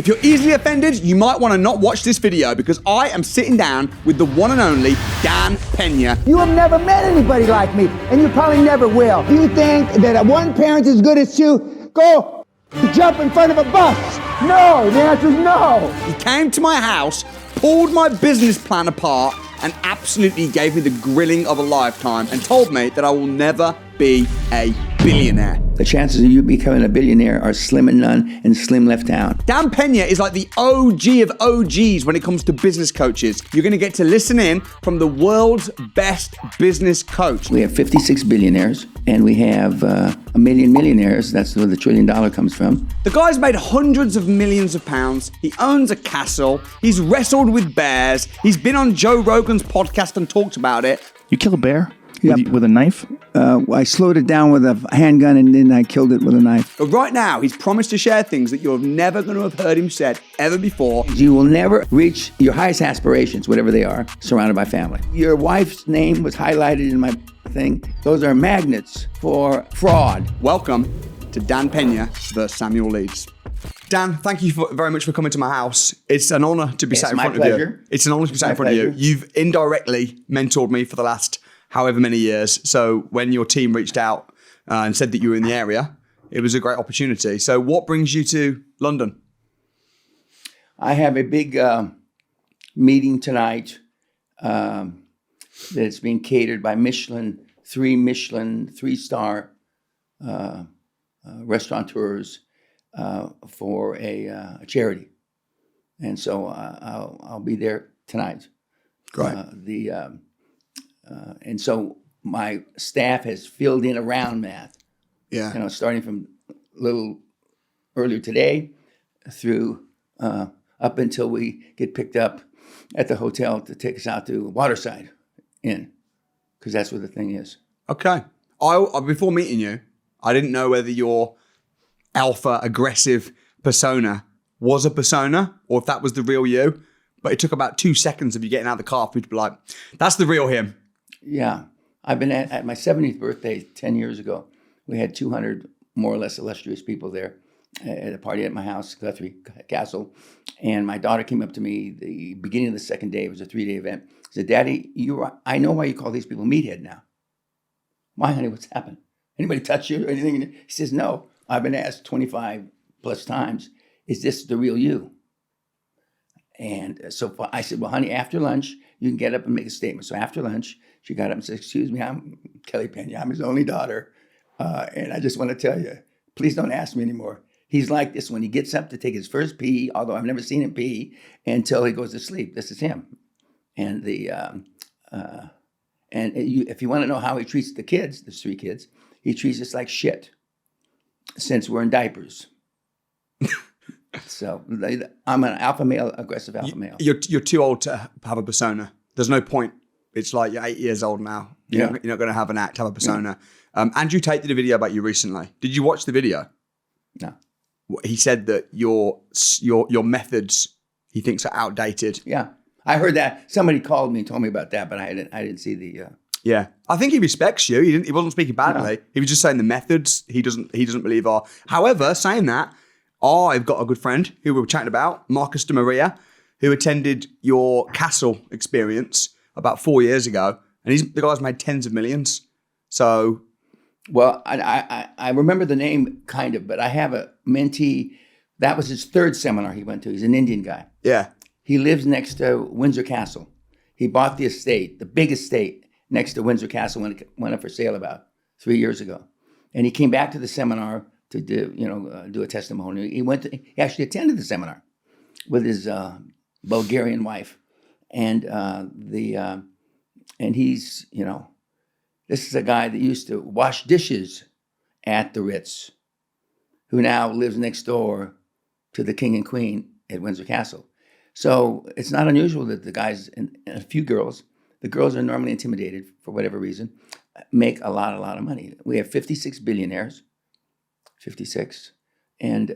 If you're easily offended, you might want to not watch this video because I am sitting down with the one and only Dan Peña. You have never met anybody like me, and you probably never will. You think that one parent's as good as two? Go jump in front of a bus. No, the answer is no. He came to my house, pulled my business plan apart, and absolutely gave me the grilling of a lifetime and told me that I will never be a billionaire. The chances of you becoming a billionaire are slim and none, and slim left out. Dan Peña is like the OG of OGs when it comes to business coaches. You're going to get to listen in from the world's best business coach. We have 56 billionaires, and we have a million millionaires. That's where the $1 trillion comes from. The guy's made hundreds of millions of pounds. He owns a castle. He's wrestled with bears. He's been on Joe Rogan's podcast and talked about it. You kill a bear? Yep. With a knife? I slowed it down with a handgun, and then I killed it with a knife. But right now, he's promised to share things that you're never going to have heard him said ever before. You will never reach your highest aspirations, whatever they are, surrounded by family. Your wife's name was highlighted in my thing. Those are magnets for fraud. Welcome to Dan Peña versus Samuel Leeds. Dan, thank you very much for coming to my house. It's an honor to be sat in front of you. It's an honor to be sat in front of you. You've indirectly mentored me for the last however many years. So when your team reached out and said that you were in the area, it was a great opportunity. So what brings you to London? I have a big meeting tonight that's being catered by Michelin, three-star restaurateurs for a charity. And so I'll be there tonight. Great. And so my staff has filled in around Matt. Yeah. Starting from a little earlier today through up until we get picked up at the hotel to take us out to Waterside Inn, because that's where the thing is. Okay. Before meeting you, I didn't know whether your alpha aggressive persona was a persona or if that was the real you. But it took about 2 seconds of you getting out of the car for me to be like, that's the real him. Yeah. I've been at my 70th birthday 10 years ago. We had 200 more or less illustrious people there at a party at my house, Guthrie Castle. And my daughter came up to me the beginning of the second day. It was a 3-day event. She said, Daddy, I know why you call these people meathead now. Why, honey? What's happened? Anybody touch you or anything? He says, no. I've been asked 25 plus times, is this the real you? And so I said, well, honey, after lunch, you can get up and make a statement. So after lunch, she got up and said, excuse me, I'm Kelly Peña. I'm his only daughter. And I just want to tell you, please don't ask me anymore. He's like this when he gets up to take his first pee, although I've never seen him pee, until he goes to sleep. This is him. And if you want to know how he treats the kids, there's 3 kids, he treats us like shit since we're in diapers. So I'm an alpha male, aggressive alpha male. You're too old to have a persona. There's no point. It's like you're 8 years old now. You're not going to have an act, have a persona. Yeah. Andrew Tate did a video about you recently. Did you watch the video? No. He said that your methods he thinks are outdated. Yeah, I heard that. Somebody called me and told me about that, but I didn't see the. Yeah, I think he respects you. He wasn't speaking badly. No. He was just saying the methods he doesn't believe are. However, saying that, I've got a good friend who we were chatting about, Marcus de Maria, who attended your castle experience about 4 years ago, and the guy's made tens of millions. So, well, I remember the name kind of, but I have a mentee. That was his 3rd seminar he went to. He's an Indian guy. Yeah, he lives next to Windsor Castle. He bought the estate, the big estate next to Windsor Castle when it went up for sale about 3 years ago, and he came back to the seminar to do a testimony. He actually attended the seminar with his Bulgarian wife, and he's this is a guy that used to wash dishes at the Ritz, who now lives next door to the king and queen at Windsor Castle. So it's not unusual that the guys and a few girls, the girls are normally intimidated for whatever reason, make a lot of money. We have 56 billionaires. 56, and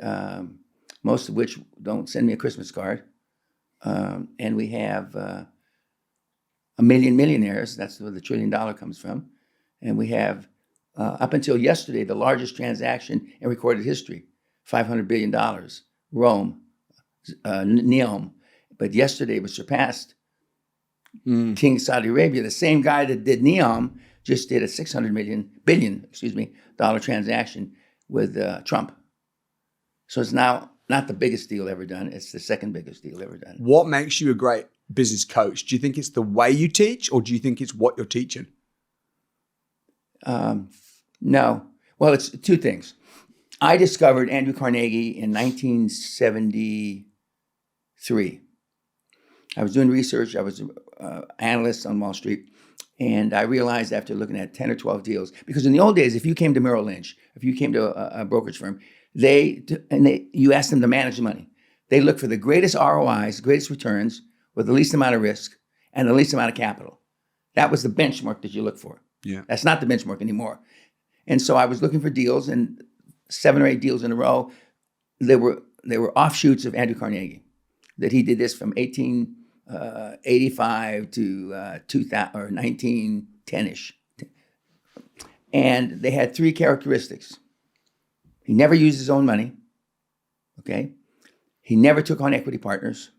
most of which don't send me a Christmas card. And we have a million millionaires. That's where the $1 trillion comes from. And we have, up until yesterday, the largest transaction in recorded history, $500 billion, Rome, Neom, but yesterday was surpassed. King Saudi Arabia, the same guy that did Neom, just did a $600 billion transaction with Trump. So it's now not the biggest deal ever done. It's the second biggest deal ever done. What makes you a great business coach? Do you think it's the way you teach, or do you think it's what you're teaching? No. Well, it's two things. I discovered Andrew Carnegie in 1973. I was doing research. I was an analyst on Wall Street. And I realized after looking at 10 or 12 deals, because in the old days, if you came to Merrill Lynch, if you came to a brokerage firm, you asked them to manage the money. They look for the greatest ROIs, greatest returns, with the least amount of risk and the least amount of capital. That was the benchmark that you look for. Yeah. That's not the benchmark anymore. And so I was looking for deals, and 7 or 8 deals in a row. They were offshoots of Andrew Carnegie. That he did this from 1885 to 2000 or 1910ish, and they had 3 characteristics. He never used his own money. Okay, he never took on equity partners.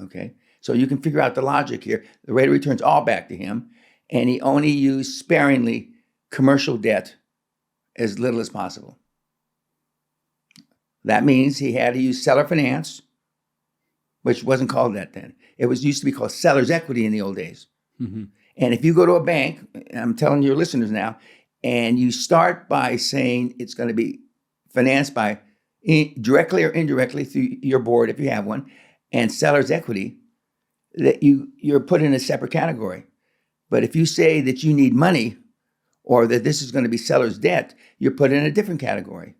Okay, so you can figure out the logic here. The rate of return's all back to him, and he only used sparingly commercial debt, as little as possible. That means he had to use seller finance, which wasn't called that then. It used to be called seller's equity in the old days. Mm-hmm. And if you go to a bank, I'm telling your listeners now, and you start by saying it's going to be financed by directly or indirectly through your board, if you have one, and seller's equity, that you're put in a separate category. But if you say that you need money, or that this is going to be seller's debt, you're put in a different category.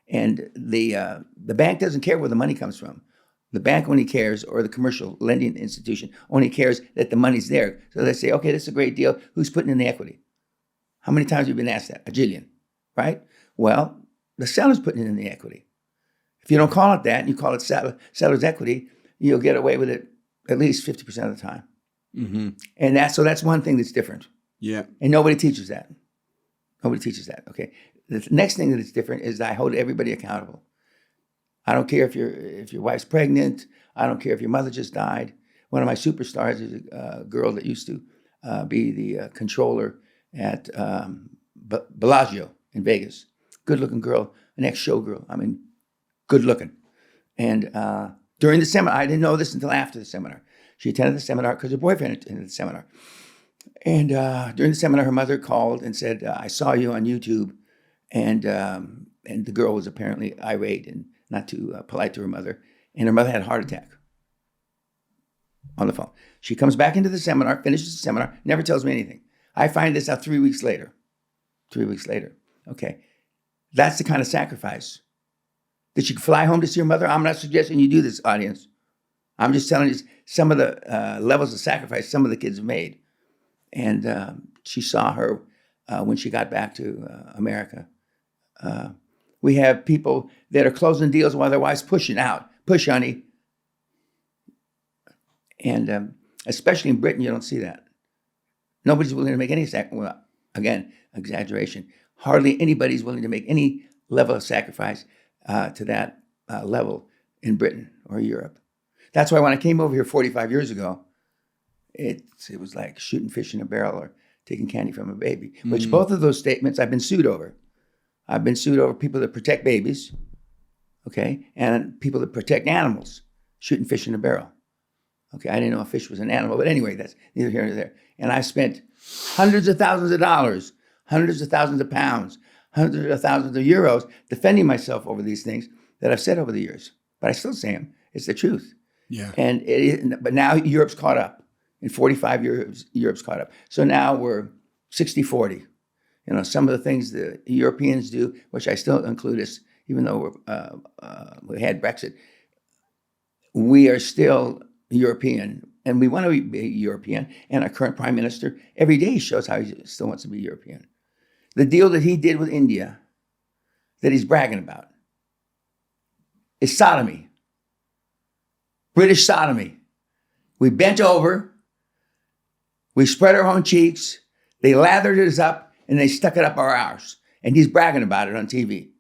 And the bank doesn't care where the money comes from. The bank only cares, or the commercial lending institution only cares that the money's there. So they say, okay, this is a great deal. Who's putting in the equity? How many times have you been asked that? A jillion, right? Well, the seller's putting in the equity. If you don't call it that, and you call it seller's equity, you'll get away with it at least 50% of the time. Mm-hmm. And that's one thing that's different. Yeah. And nobody teaches that. Nobody teaches that, okay? The next thing that is different is I hold everybody accountable. I don't care if your wife's pregnant. I don't care if your mother just died. One of my superstars is a girl that used to be the controller at Bellagio in Vegas. Good-looking girl, an ex-showgirl. I mean, good-looking. And during the seminar, I didn't know this until after the seminar. She attended the seminar because her boyfriend attended the seminar. And during the seminar, her mother called and said, I saw you on YouTube. And the girl was apparently irate and not too polite to her mother. And her mother had a heart attack on the phone. She comes back into the seminar, finishes the seminar, never tells me anything. I find this out 3 weeks later. 3 weeks later. Okay. That's the kind of sacrifice. That you can fly home to see your mother? I'm not suggesting you do this, audience. I'm just telling you some of the levels of sacrifice some of the kids have made. And she saw her when she got back to America. We have people that are closing deals while their wives pushing out. Push, honey. And especially in Britain, you don't see that. Nobody's willing to make any sacrifice. Well, again, exaggeration. Hardly anybody's willing to make any level of sacrifice to that level in Britain or Europe. That's why when I came over here 45 years ago, it was like shooting fish in a barrel or taking candy from a baby, which both of those statements I've been sued over. I've been sued over people that protect babies, okay, and people that protect animals, shooting fish in a barrel. Okay, I didn't know a fish was an animal, but anyway, that's neither here nor there. And I spent hundreds of thousands of dollars, hundreds of thousands of pounds, hundreds of thousands of euros defending myself over these things that I've said over the years. But I still say them. It's the truth. Yeah. But now Europe's caught up. In 45 years, Europe's caught up. So now we're 60-40. You know, some of the things the Europeans do, which I still include us, even though we had Brexit, we are still European, and we want to be European. And our current prime minister, every day shows how he still wants to be European. The deal that he did with India, that he's bragging about, is sodomy. British sodomy. We bent over, we spread our own cheeks, they lathered us up, and they stuck it up our arse. And he's bragging about it on TV.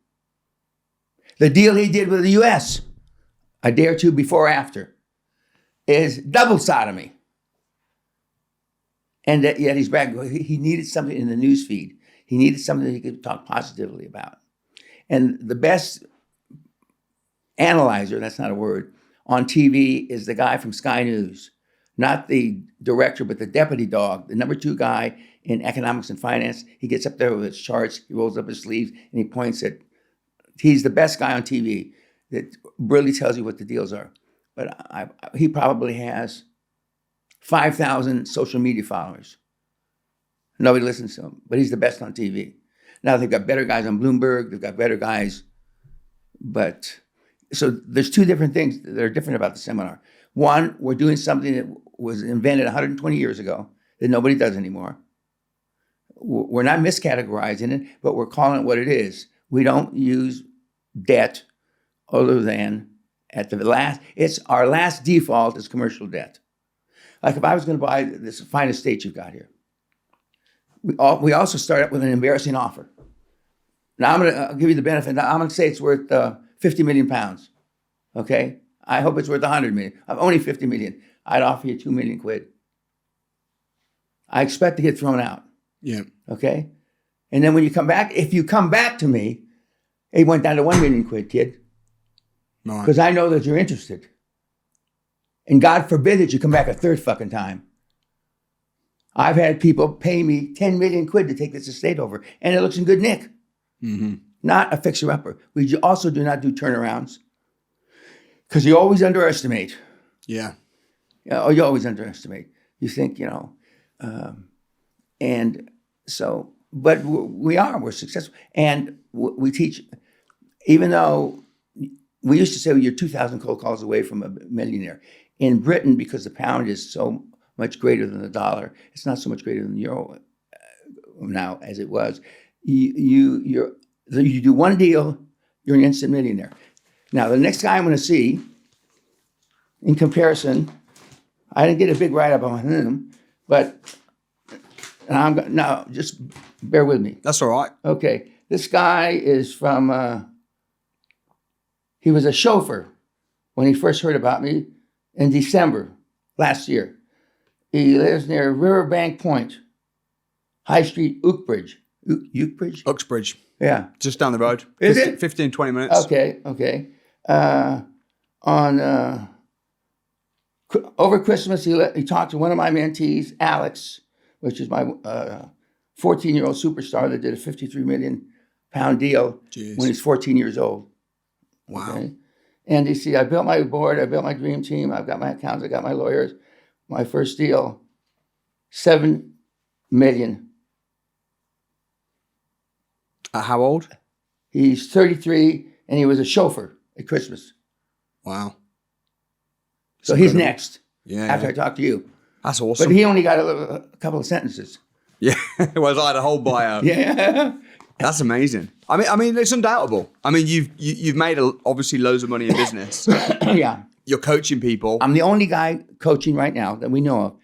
The deal he did with the U.S., a day or two before or after, is double sodomy. And yet he's bragging. He needed something in the news feed. He needed something that he could talk positively about. And the best analyzer, that's not a word, on TV is the guy from Sky News. Not the director, but the deputy dog, the number 2 guy in economics and finance. He gets up there with his charts, he rolls up his sleeves, and he points at, he's the best guy on TV that really tells you what the deals are. But he probably has 5,000 social media followers. Nobody listens to him, but he's the best on TV. Now they've got better guys on Bloomberg, they've got better guys, but so there's 2 different things that are different about the seminar. One, we're doing something that was invented 120 years ago that nobody does anymore. We're not miscategorizing it, but we're calling it what it is. We don't use debt other than at the last, it's our last default is commercial debt. Like if I was going to buy this fine estate you've got here, we also start up with an embarrassing offer. Now I'll give you the benefit. Now, I'm going to say it's worth 50 million pounds. Okay? I hope it's worth 100 million. I'm only 50 million. I'd offer you 2 million quid. I expect to get thrown out. Yeah. Okay? And then when you come back, if you come back to me, it went down to 1 million quid, kid. Because I know that you're interested. And God forbid that you come back a third fucking time. I've had people pay me 10 million quid to take this estate over, and it looks in good nick. Mm-hmm. Not a fixer-upper. We also do not do turnarounds because you always underestimate. Yeah. You always underestimate. You think, and so, but we're successful. And we teach, even though we used to say you're 2,000 cold calls away from a millionaire. In Britain, because the pound is so much greater than the dollar, it's not so much greater than the euro now as it was. You do one deal, you're an instant millionaire. Now, the next guy I'm going to see, in comparison, I didn't get a big write-up on him, but now just bear with me. That's all right. Okay, this guy is from, he was a chauffeur when he first heard about me in December last year. He lives near Riverbank Point, High Street, Uxbridge. Uxbridge? Uxbridge. Yeah. Just down the road. Is it? 15, 20 minutes. Okay. Over Christmas, he talked to one of my mentees, Alex, which is my 14-year-old superstar that did a 53 million pound deal when he's 14 years old. Wow. Okay? And you see, I built my board, I built my dream team, I've got my accountants, I got my lawyers. My first deal, 7 million. How old? He's 33, and he was a chauffeur at Christmas. Wow. So he's next. Yeah. After I talk to you. That's awesome. But he only got a couple of sentences. Yeah. Well, I had a whole bio. Yeah. That's amazing. I mean, it's undoubtable. I mean, you've made obviously loads of money in business. Yeah. You're coaching people. I'm the only guy coaching right now that we know of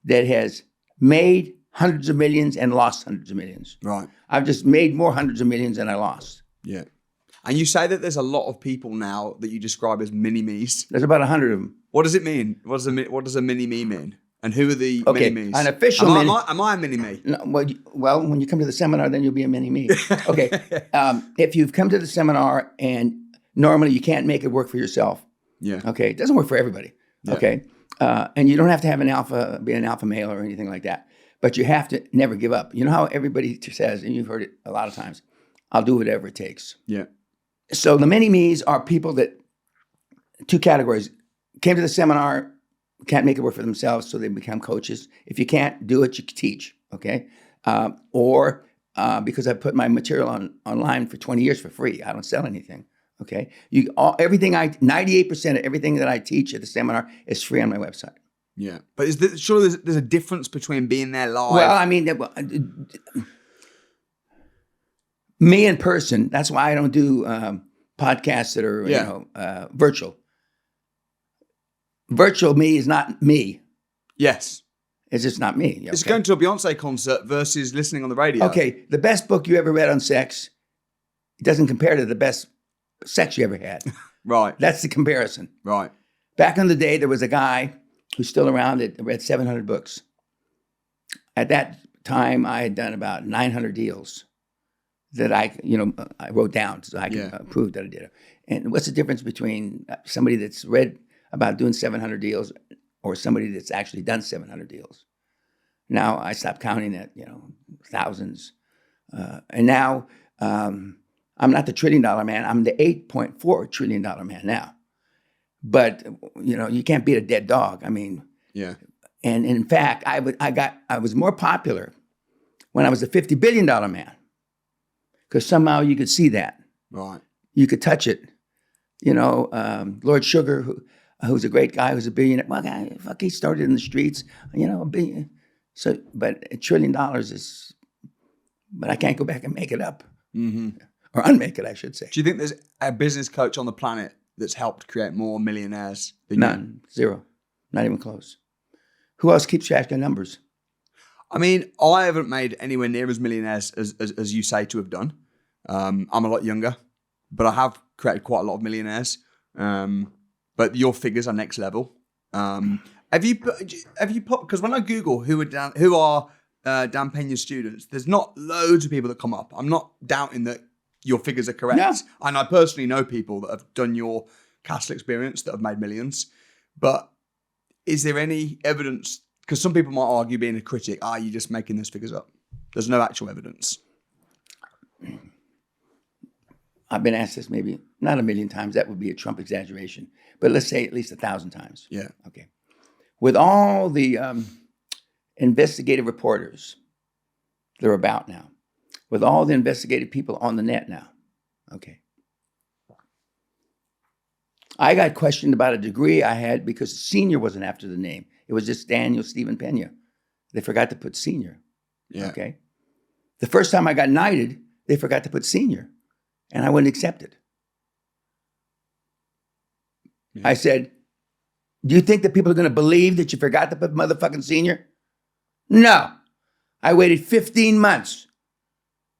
that has made hundreds of millions and lost hundreds of millions. Right. I've just made more hundreds of millions than I lost. Yeah. And you say that there's a lot of people now that you describe as mini-mes. There's about 100 of them. What does it mean? What does a mini-me mean? And who are the mini-mes? An official am I a mini-me? No, well, when you come to the seminar, then you'll be a mini-me. Okay. If you've come to the seminar and normally you can't make it work for yourself. Yeah. Okay. It doesn't work for everybody. Yeah. Okay. And you don't have to have be an alpha male or anything like that. But you have to never give up. You know how everybody says, and you've heard it a lot of times, I'll do whatever it takes. Yeah. So the mini-mes are people that, 2 categories, came to the seminar, can't make it work for themselves, so they become coaches. If you can't do it, you teach, okay? Or because I put my material online for 20 years for free. I don't sell anything, okay? 98% of everything that I teach at the seminar is free on my website. Yeah. But surely there's a difference between being there live? Well, I mean, me in person, that's why I don't do podcasts that are virtual. Virtual me is not me. Yes. It's just not me. Okay? It's going to a Beyonce concert versus listening on the radio. Okay, the best book you ever read on sex, it doesn't compare to the best sex you ever had. Right. That's the comparison. Right. Back in the day, there was a guy who's still around that read 700 books. At that time, I had done about 900 deals that I wrote down so I could prove that I did it. And what's the difference between somebody that's read about doing 700 deals or somebody that's actually done 700 deals? Now I stopped counting at thousands, and now I'm not the $1 trillion man. I'm the $8.4 trillion man now. But you can't beat a dead dog. I mean, yeah. And in fact, I was more popular when I was a $50 billion man, because somehow you could see that. Right. You could touch it. Lord Sugar, who's a great guy, who's a billionaire. Well, he started in the streets. A billion. So, but $1 trillion is. But I can't go back and make it up, or unmake it, I should say. Do you think there's a business coach on the planet that's helped create more millionaires than None. You? Zero. Not even close. Who else keeps track of numbers? I mean, I haven't made anywhere near as millionaires as you say to have done. I'm a lot younger, but I have created quite a lot of millionaires. But your figures are next level. Have you put, because when I Google who are Dan Peña's students, there's not loads of people that come up. I'm not doubting that your figures are correct. No. And I personally know people that have done your castle experience that have made millions. But is there any evidence? Because some people might argue, being a critic, you're just making those figures up. There's no actual evidence. I've been asked this maybe not 1 million times. That would be a Trump exaggeration. But let's say at least 1,000 times. Yeah. Okay. With all the investigative reporters that are about now, with all the investigative people on the net now, okay. I got questioned about a degree I had because senior wasn't after the name. It was just Daniel Stephen Peña. They forgot to put senior. Yeah. Okay. The first time I got knighted, they forgot to put senior, and I wouldn't accept it. Yeah. I said, do you think that people are going to believe that you forgot to put motherfucking senior? No. I waited 15 months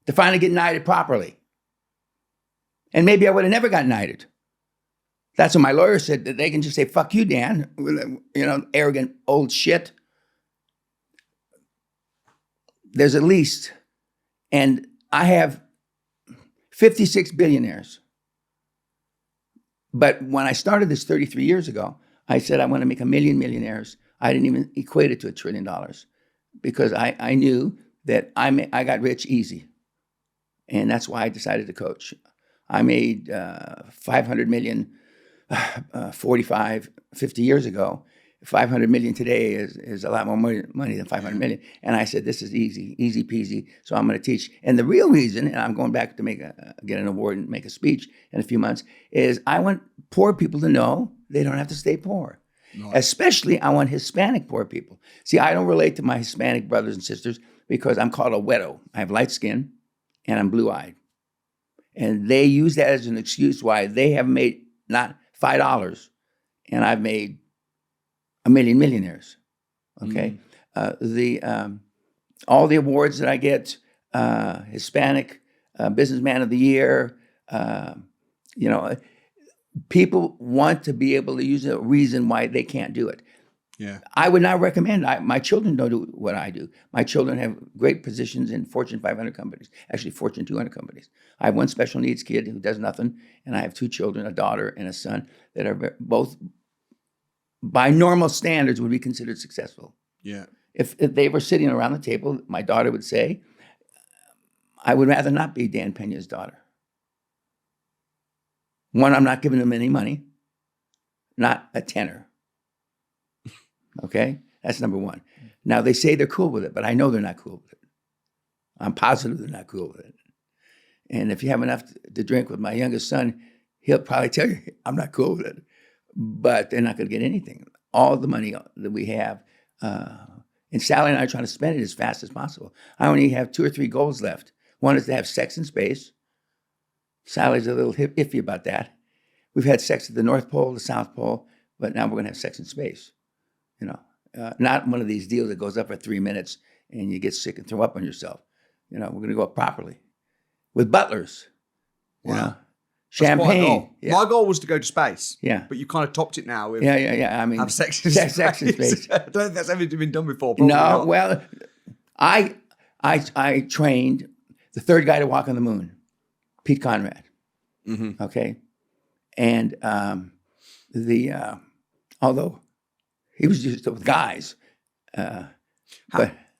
to finally get knighted properly. And maybe I would have never got knighted. That's what my lawyer said, that they can just say, fuck you, Dan, arrogant old shit. There's at least, and I have 56 billionaires. But when I started this 33 years ago, I said I want to make 1 million millionaires. I didn't even equate it to $1 trillion because I knew that I got rich easy. And that's why I decided to coach. I made 500 million 45, 50 years ago. 500 million today is a lot more money than 500 million. And I said, this is easy peasy. So I'm going to teach. And the real reason, and I'm going back to get an award and make a speech in a few months, is I want poor people to know they don't have to stay poor. No. Especially I want Hispanic poor people. See, I don't relate to my Hispanic brothers and sisters because I'm called a güero. I have light skin and I'm blue-eyed. And they use that as an excuse why they have made not $5 and I've made 1 million millionaires. Okay, all the awards that I get, Hispanic Businessman of the Year, people want to be able to use a reason why they can't do it. Yeah, I would not recommend. My children don't do what I do. My children have great positions in Fortune 500 companies, actually Fortune 200 companies. I have one special needs kid who does nothing, and I have 2 children, a daughter and a son, that are both, by normal standards, would be considered successful. Yeah. If they were sitting around the table, my daughter would say, I would rather not be Dan Peña's daughter. One, I'm not giving them any money, not a tenner. Okay? That's number one. Now, they say they're cool with it, but I know they're not cool with it. I'm positive they're not cool with it. And if you have enough to drink with my youngest son, he'll probably tell you, I'm not cool with it. But they're not going to get anything. All the money that we have, and Sally and I are trying to spend it as fast as possible. I only have 2 or 3 goals left. One is to have sex in space. Sally's a little iffy about that. We've had sex at the North Pole, the South Pole, but now we're going to have sex in space. Not one of these deals that goes up for 3 minutes and you get sick and throw up on yourself. We're going to go up properly with butlers. Wow. Champagne. Yeah. My goal was to go to space. Yeah. But you kind of topped it now with I mean, have sex in sex in space. space. I don't think that's ever been done before. Probably No, not. well, I trained the third guy to walk on the moon, Pete Conrad. Mm-hmm. Okay, and although he was just with guys,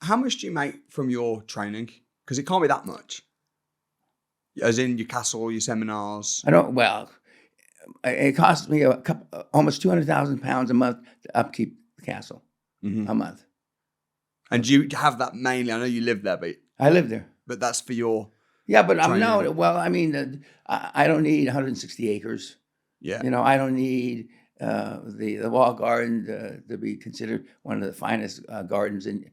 How much do you make from your training? Because it can't be that much. As in your castle, your seminars. I don't. Well, it costs me almost 200,000 pounds a month to upkeep the castle a month. And do you have that mainly? I know you live there, but I live there. But that's for your but training. no. Well, I mean, I don't need 160 acres. Yeah. You know, I don't need the wall garden to be considered one of the finest gardens, and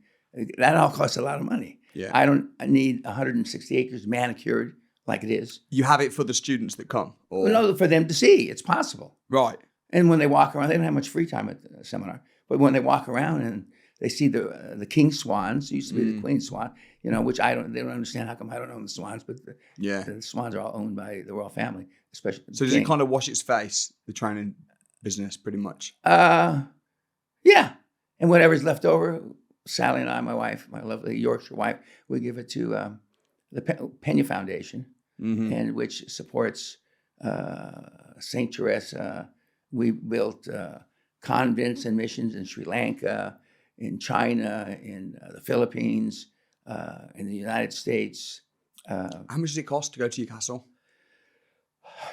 that all costs a lot of money. Yeah. I don't need 160 acres manicured like it is. You have it for the students that come? Or? No, for them to see. It's possible. Right. And when they walk around, they don't have much free time at the seminar, but when they walk around and they see the king swans, used to be the queen swan, you know, which they don't understand how come I don't own the swans, but the swans are all owned by the royal family, especially. So does it kind of wash its face, the training business, pretty much? Yeah. And whatever's left over, Sally and I, my wife, my lovely Yorkshire wife, we give it to the Peña Foundation, and which supports Saint Teresa. We built convents and missions in Sri Lanka, in China, in the Philippines, in the United States. How much does it cost to go to your castle?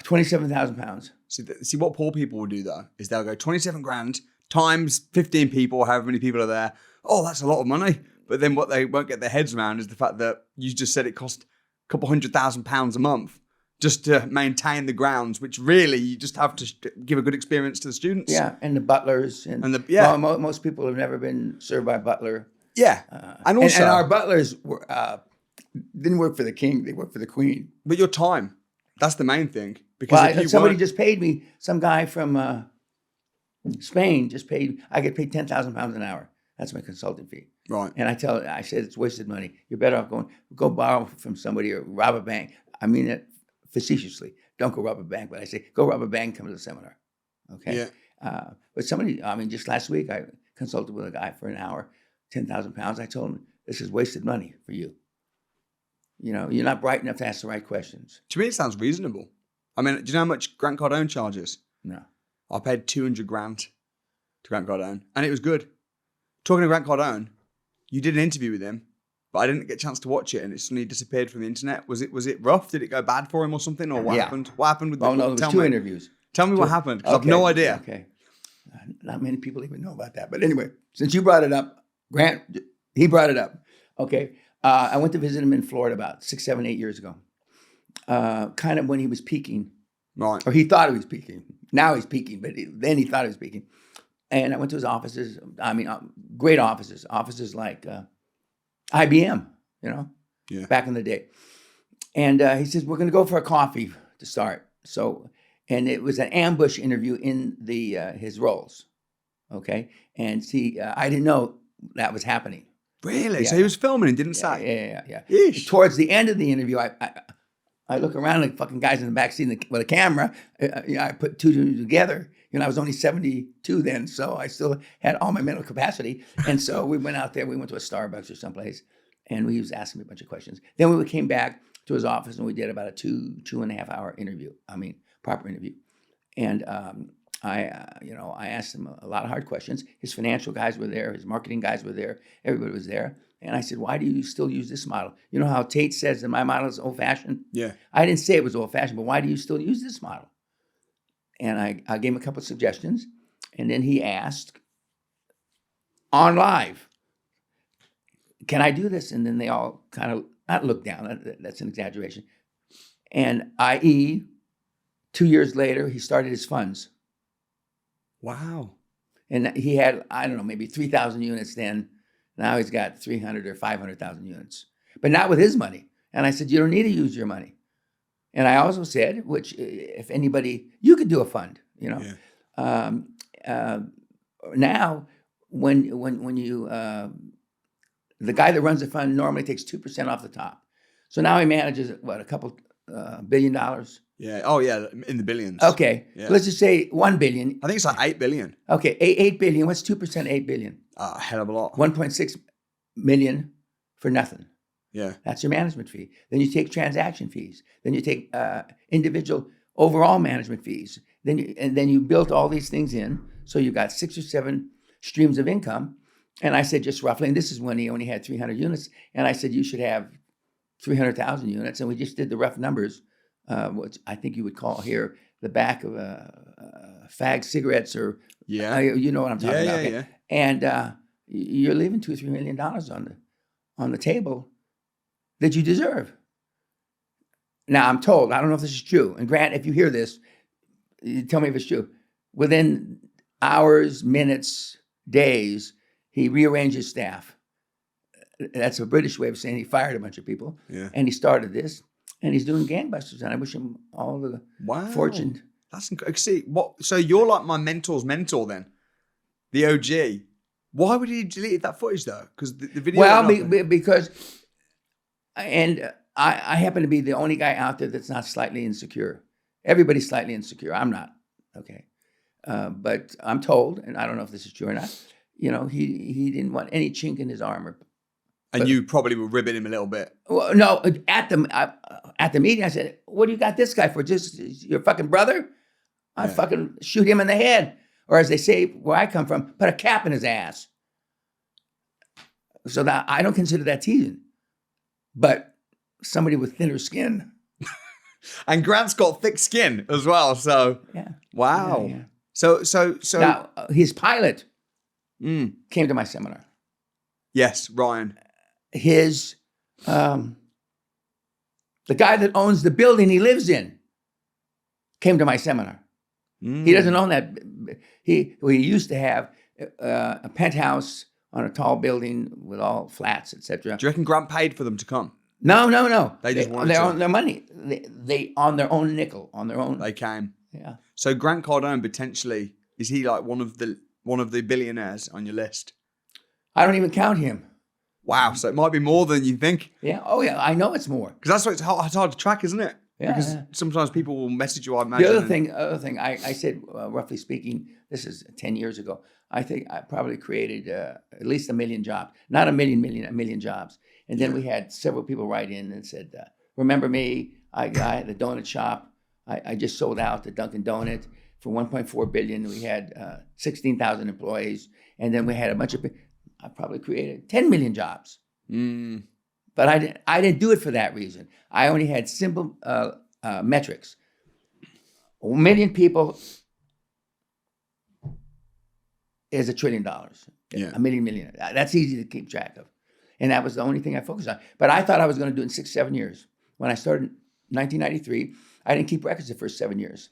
27,000 pounds. See, what poor people will do though is they'll go 27 grand times 15 people, however many people are there. Oh, that's a lot of money. But then what they won't get their heads around is the fact that you just said it cost a couple £100,000 a month just to maintain the grounds, which really you just have to give a good experience to the students. Yeah, and the butlers. And most people have never been served by a butler. Yeah. And also... And our butlers didn't work for the king, they worked for the queen. But your time, that's the main thing. Because somebody just paid me, some guy from Spain just paid, I get paid 10,000 pounds an hour. That's my consulting fee. Right. And I said, it's wasted money. You're better off go borrow from somebody or rob a bank. I mean it facetiously. Don't go rob a bank, but I say, go rob a bank, come to the seminar. Okay. Yeah. But somebody, just last week, I consulted with a guy for an hour, 10,000 pounds. I told him, this is wasted money for you. You know, you're not bright enough to ask the right questions. To me, it sounds reasonable. I mean, do you know how much Grant Cardone charges? No. I paid 200 grand to Grant Cardone, and it was good. Talking to Grant Cardone, you did an interview with him, but I didn't get a chance to watch it, and it suddenly disappeared from the internet. Was it rough? Did it go bad for him or something, or what happened? What happened with? No, there was two interviews. Tell me what happened, because I have no idea. Okay, not many people even know about that. But anyway, since you brought it up, Grant, he brought it up. Okay, I went to visit him in Florida about 6, 7, 8 years ago. Kind of when he was peaking, right? Or he thought he was peaking. Now he's peaking, but then he thought he was peaking. And I went to his offices. I mean, great offices like IBM, back in the day. And he says, we're going to go for a coffee to start. So, and it was an ambush interview in his roles. Okay. And see, I didn't know that was happening. Really? Yeah. So he was filming and didn't say? Yeah. Yeesh. Towards the end of the interview, I look around like fucking guys in the back seat with a camera. I put two together. I was only 72 then, so I still had all my mental capacity. And so we went out there. We went to a Starbucks or someplace, and he was asking me a bunch of questions. Then we came back to his office, and we did about a 2.5 hour interview. I mean, proper interview. And I asked him a lot of hard questions. His financial guys were there. His marketing guys were there. Everybody was there. And I said, why do you still use this model? You know how Tate says that my model is old-fashioned? Yeah. I didn't say it was old-fashioned, but why do you still use this model? And I gave him a couple of suggestions. And then he asked, on live, can I do this? And then they all kind of, not look down, that's an exaggeration. And i.e., 2 years later, he started his funds. Wow. And he had, I don't know, maybe 3,000 units then. Now he's got 300 or 500,000 units, but not with his money. And I said, you don't need to use your money. And I also said, which if anybody, you could do a fund, Yeah. Now, when you, the guy that runs the fund normally takes 2% off the top. So now he manages, a couple $1 billion. Yeah. Oh, yeah. In the billions. Okay. Yeah. Let's just say 1 billion. I think it's like 8 billion. Okay. 8 billion. What's 2% 8 billion? A hell of a lot. 1.6 million for nothing. Yeah. That's your management fee. Then you take transaction fees. Then you take individual overall management fees. Then you built all these things in. So you got 6 or 7 streams of income. And I said, just roughly, and this is when he only had 300 units. And I said, you should have 300,000 units. And we just did the rough numbers, what I think you would call here the back of fag cigarettes or, you know what I'm talking about. Yeah. And you're leaving $2 or $3 million on the table that you deserve. Now, I'm told, I don't know if this is true. And Grant, if you hear this, you tell me if it's true. Within hours, minutes, days, he rearranged his staff. That's a British way of saying he fired a bunch of people. Yeah. And he started this. And he's doing gangbusters. And I wish him all the fortune. That's incredible. See, so you're like my mentor's mentor then? The OG. Why would he delete that footage though? Because the video... Well, because... And I happen to be the only guy out there that's not slightly insecure. Everybody's slightly insecure. I'm not. Okay. But I'm told, and I don't know if this is true or not, he didn't want any chink in his armor. And you probably were ribbing him a little bit. Well, no, at the meeting, I said, what do you got this guy for? Just your fucking brother? I'd fucking shoot him in the head. Or as they say, where I come from, put a cap in his ass. So that I don't consider that teasing. But somebody with thinner skin. And Grant's got thick skin as well, so... Yeah. Wow. Yeah. So... Now, his pilot came to my seminar. Yes, Ryan. His... the guy that owns the building he lives in came to my seminar. He doesn't own that. He used to have a penthouse on a tall building with all flats, etc. Do you reckon Grant paid for them to come? No. They on their money. They on their own nickel, on their own. They came. Yeah. So Grant Cardone potentially, is he like one of the billionaires on your list? I don't even count him. Wow. So it might be more than you think. Yeah. Oh yeah. I know it's more. Because that's why it's hard to track, isn't it? Yeah. Because sometimes people will message you, I imagine. The other thing, I said, roughly speaking, this is 10 years ago. I think I probably created at least 1 million jobs. Not a million jobs. And then we had several people write in and said, remember me? I had a donut shop. I just sold out to Dunkin' Donut for $1.4 billion. We had 16,000 employees. And then we had a bunch of, I probably created 10 million jobs. But I didn't do it for that reason. I only had simple metrics. 1 million people is $1 trillion. Yeah. 1 million. That's easy to keep track of. And that was the only thing I focused on. But I thought I was going to do it in 6-7 years. When I started in 1993, I didn't keep records the first 7 years,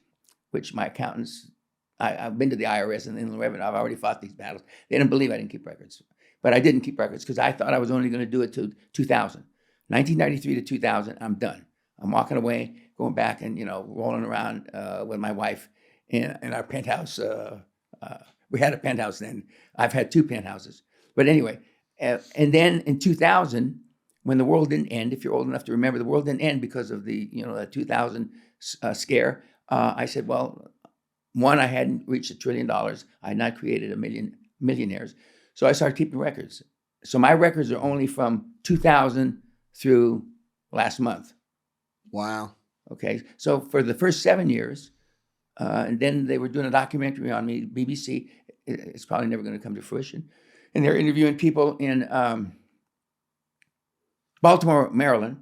which my accountants, I've been to the IRS and the Inland Revenue. I've already fought these battles. They didn't believe I didn't keep records. But I didn't keep records because I thought I was only going to do it to 2000. 1993 to 2000, I'm done. I'm walking away, going back and, rolling around with my wife in our penthouse. We had a penthouse then. I've had 2 penthouses. But anyway, and then in 2000, when the world didn't end, if you're old enough to remember, the world didn't end because of the, that 2000 scare. I said, well, one, I hadn't reached $1 trillion. I had not created 1 million millionaires. So I started keeping records. So my records are only from 2000 through last month. Wow. Okay. So for the first 7 years, and then they were doing a documentary on me, BBC. It's probably never going to come to fruition. And they're interviewing people in Baltimore, Maryland.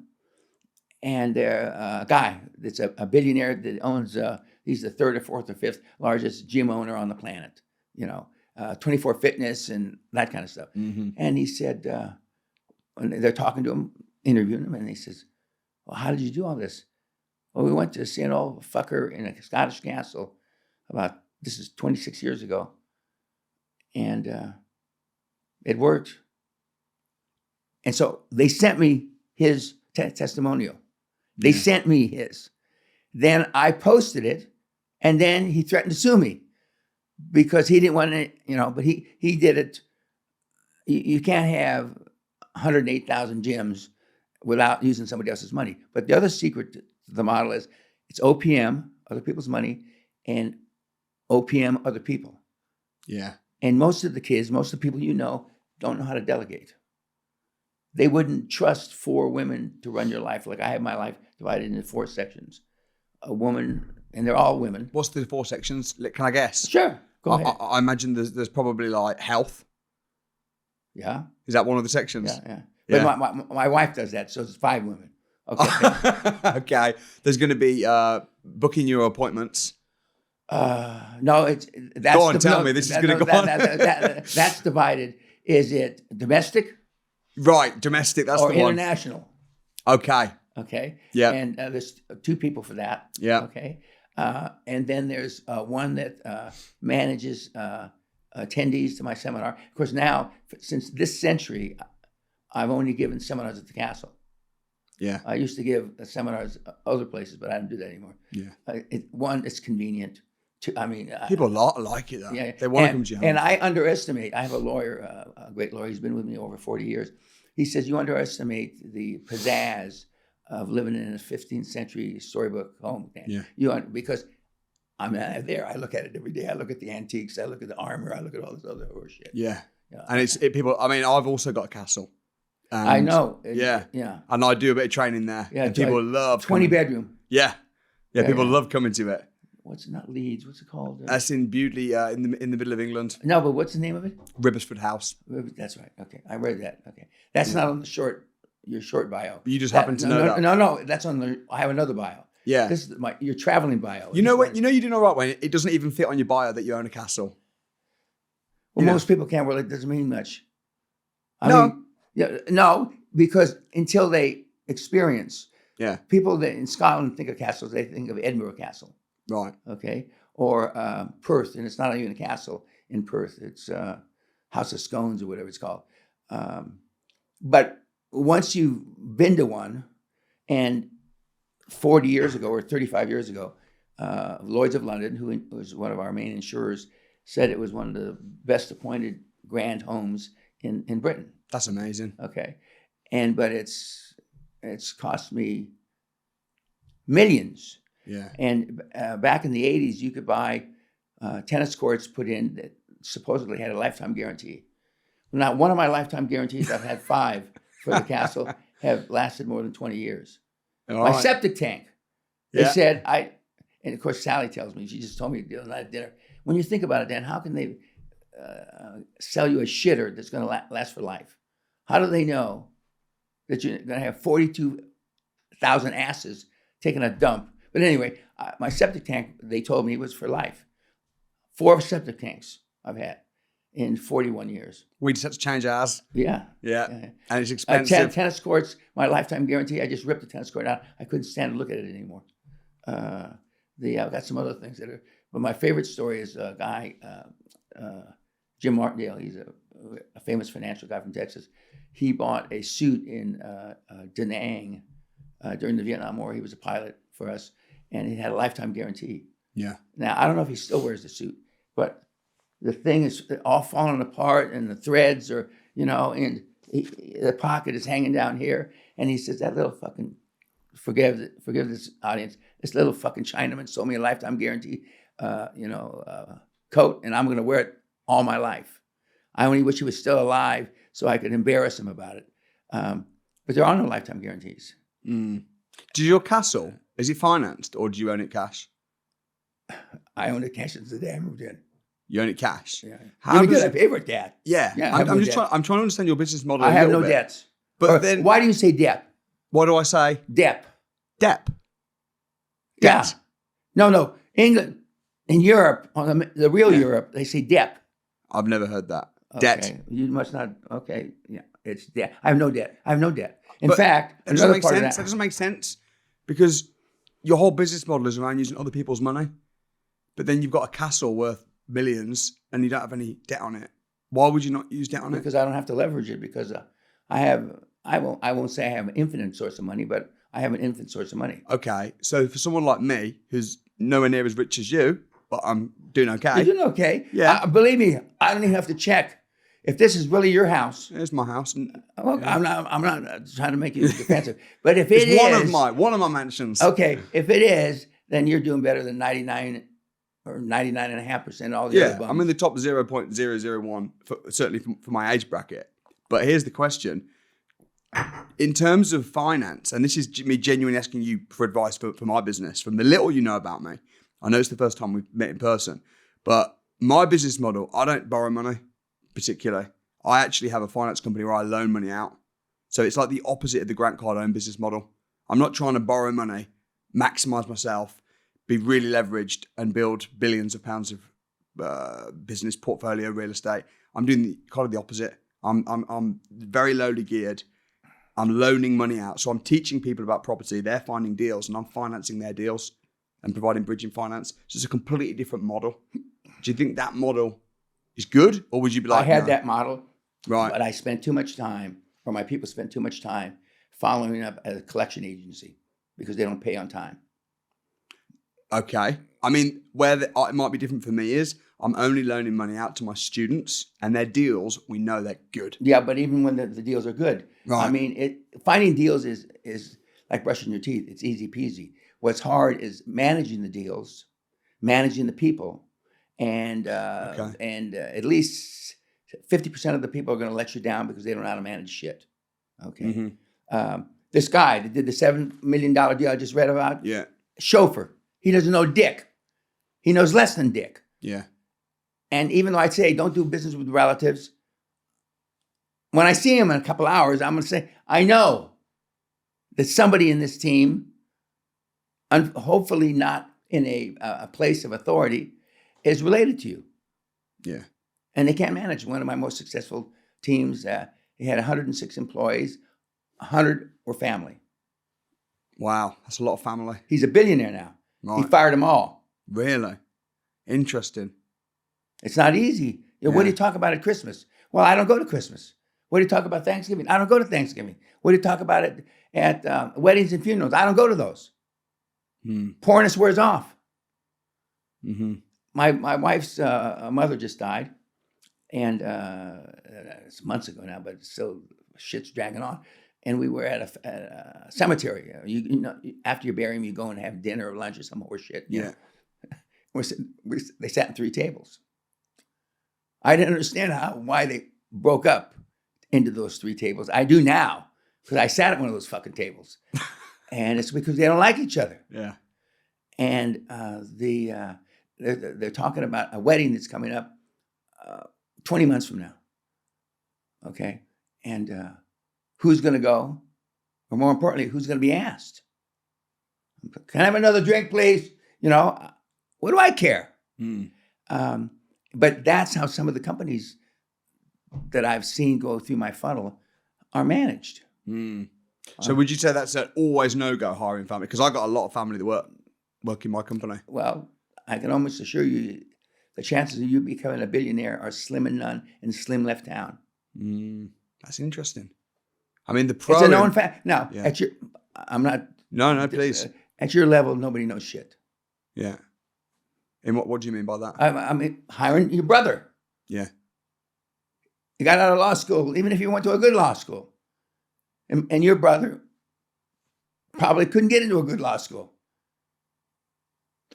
And a guy that's a billionaire that owns, he's the 3rd or 4th or 5th largest gym owner on the planet, 24 Fitness and that kind of stuff. Mm-hmm. And he said, when they're talking to him, interviewing him, and he says, well, how did you do all this? Well, we went to see an old fucker in a Scottish castle this is 26 years ago. And it worked. And so they sent me his testimonial. They sent me his. Then I posted it, and then he threatened to sue me because he didn't want to, but he did it. You can't have 108,000 gyms without using somebody else's money. But the other secret to the model is It's OPM, other people's money, and OPM, other people. Yeah. And most of the kids, most of the people you know, don't know how to delegate. They wouldn't trust 4 women to run your life. Like I have my life divided into 4 sections. A woman, and they're all women. What's the 4 sections? Can I guess? Sure, go ahead. I imagine there's probably like health. Yeah. Is that one of the sections? Yeah. But my wife does that, so it's 5 women. Okay. Okay. There's going to be booking your appointments. No, that's go on, tell me. This is going to go on. That's divided. Is it domestic? Right, domestic. That's or the one. International. Okay. Okay. Yeah. And there's 2 people for that. Yeah. Okay. And then there's one that manages attendees to my seminar. Of course, now since this century, I've only given seminars at the castle. Yeah. I used to give seminars other places, but I don't do that anymore. Yeah. One, it's convenient. People like it though. Yeah. They want to come to your home. And I underestimate. I have a lawyer, a great lawyer. He's been with me over 40 years. He says you underestimate the pizzazz of living in a 15th century storybook home. Yeah. Because I'm there. I look at it every day. I look at the antiques. I look at the armor. I look at all this other horse shit. Yeah. And people. I mean, I've also got a castle. And I know. Yeah. Yeah. And I do a bit of training there. Yeah. And people love 20 bedroom. Yeah. Yeah. People love coming to it. What's not Leeds? What's it called? That's in Bewdley, in the middle of England. No, but what's the name of it? Ribbersford House. That's right. Okay, I read that. Okay, that's not on your short bio. You just happen to know that. No, that's on the. I have another bio. Yeah, this is your traveling bio. You know what? You know you're doing all right when it doesn't even fit on your bio that you own a castle. Well, most people can't. Well, it doesn't mean much. No, because until they experience. Yeah. People that in Scotland think of castles, they think of Edinburgh Castle. Right. Okay. Or Perth, and it's not even a castle in Perth. It's House of Scones or whatever it's called. But once you've been to one, and 40 years ago or 35 years ago, Lloyd's of London, who was one of our main insurers, said it was one of the best appointed grand homes in Britain. That's amazing. Okay. But it's cost me millions. Yeah. And back in the 80s, you could buy tennis courts put in that supposedly had a lifetime guarantee. Now, one of my lifetime guarantees, I've had 5 for the castle, have lasted more than 20 years. My septic tank, they said, and of course, Sally tells me, she just told me the other night at dinner, when you think about it, Dan, how can they sell you a shitter that's going to last for life? How do they know that you're going to have 42,000 asses taking a dump? But anyway, my septic tank, they told me, was for life. 4 septic tanks I've had in 41 years. We just had to change ours. Yeah. And it's expensive. Tennis courts, my lifetime guarantee, I just ripped the tennis court out. I couldn't stand to look at it anymore. I've got some other things that are, but my favorite story is a guy, Jim Martindale. He's a famous financial guy from Texas. He bought a suit in Da Nang during the Vietnam War. He was a pilot for us, and he had a lifetime guarantee. Yeah. Now, I don't know if he still wears the suit, but the thing is all falling apart, and the threads are, and the pocket is hanging down here. And he says, that little fucking, forgive this audience, this little fucking Chinaman sold me a lifetime guarantee, coat, and I'm going to wear it all my life. I only wish he was still alive so I could embarrass him about it. But there are no lifetime guarantees. Mm. Does your castle, is it financed or do you own it cash? I own it cash since the day I moved in. You own it cash? Yeah. How does I pay for it, Dad? Yeah. I'm trying to understand your business model. I have no debts. But then, why do you say debt? What do I say? Debt. Debt. Yeah. No. England, in Europe, on the real Europe, they say debt. I've never heard that. Okay. Debt. You must not. Okay. Yeah. It's debt. I have no debt. In fact, that doesn't make sense. That doesn't make sense because your whole business model is around using other people's money. But then you've got a castle worth millions and you don't have any debt on it. Why would you not use debt on it? Because I don't have to leverage it because I won't say I have an infinite source of money, but I have an infinite source of money. Okay. So for someone like me, who's nowhere near as rich as you, but I'm doing okay. You're doing okay. Yeah. Believe me, I don't even have to check. If this is really your house. It's my house. Well, I'm not trying to make you defensive. But if it's one of my mansions. Okay. If it is, then you're doing better than 99 or 99.5% of all the other bums. I'm in the top 0.001 certainly for my age bracket. But here's the question. In terms of finance, and this is me genuinely asking you for advice for my business, from the little you know about me, I know it's the first time we've met in person, but my business model, I don't borrow money particularly. I actually have a finance company where I loan money out. So it's like the opposite of the Grant Cardone business model. I'm not trying to borrow money, maximize myself, be really leveraged and build billions of pounds of business portfolio real estate. I'm doing kind of the opposite. I'm very lowly geared. I'm loaning money out. So I'm teaching people about property. They're finding deals and I'm financing their deals and providing bridging finance. So it's a completely different model. Do you think that model is good? Or would you be like, I had that model, right? But I spent too much time, or my people spent too much time following up at a collection agency because they don't pay on time. Okay. I mean, where it might be different for me is I'm only loaning money out to my students and their deals, we know they're good. Yeah, but even when the deals are good, right. I mean, finding deals is like brushing your teeth. It's easy peasy. What's hard is managing the deals, managing the people, and at least 50% of the people are going to let you down because they don't know how to manage shit. Okay. Mm-hmm. This guy that did the $7 million deal I just read about, chauffeur, he doesn't know dick. He knows less than dick. Yeah. And even though I'd say don't do business with relatives, when I see him in a couple hours, I'm going to say, I know that somebody in this team, hopefully not in a place of authority, is related to you. Yeah. And they can't manage. One of my most successful teams, he had 106 employees, 100 were family. Wow, that's a lot of family. He's a billionaire now. Right. He fired them all. Really? Interesting. It's not easy. What do you talk about at Christmas? Well, I don't go to Christmas. What do you talk about Thanksgiving? I don't go to Thanksgiving. What do you talk about at weddings and funerals? I don't go to those. Poorness wears off. Mm-hmm. My wife's mother just died, and it's months ago now, but still shit's dragging on. And we were at a cemetery. You know, after you bury him, you go and have dinner or lunch or some horse shit. Yeah. They sat in 3 tables. I didn't understand why they broke up into those 3 tables. I do now, because I sat at one of those fucking tables. And it's because they don't like each other. Yeah. And they're talking about a wedding that's coming up 20 months from now. Okay? And who's going to go? Or more importantly, who's going to be asked? Can I have another drink, please? You know, what do I care? But that's how some of the companies that I've seen go through my funnel are managed. So would you say that's an always no-go hiring family? Because I got a lot of family that work in my company. Well, I can almost assure you the chances of you becoming a billionaire are slim and none and slim left town. That's interesting. I mean, it's a known fact. Now, at your, I'm not. No, please. At your level, nobody knows shit. Yeah. And what do you mean by that? I mean, hiring your brother. Yeah. You got out of law school, even if you went to a good law school. And your brother probably couldn't get into a good law school.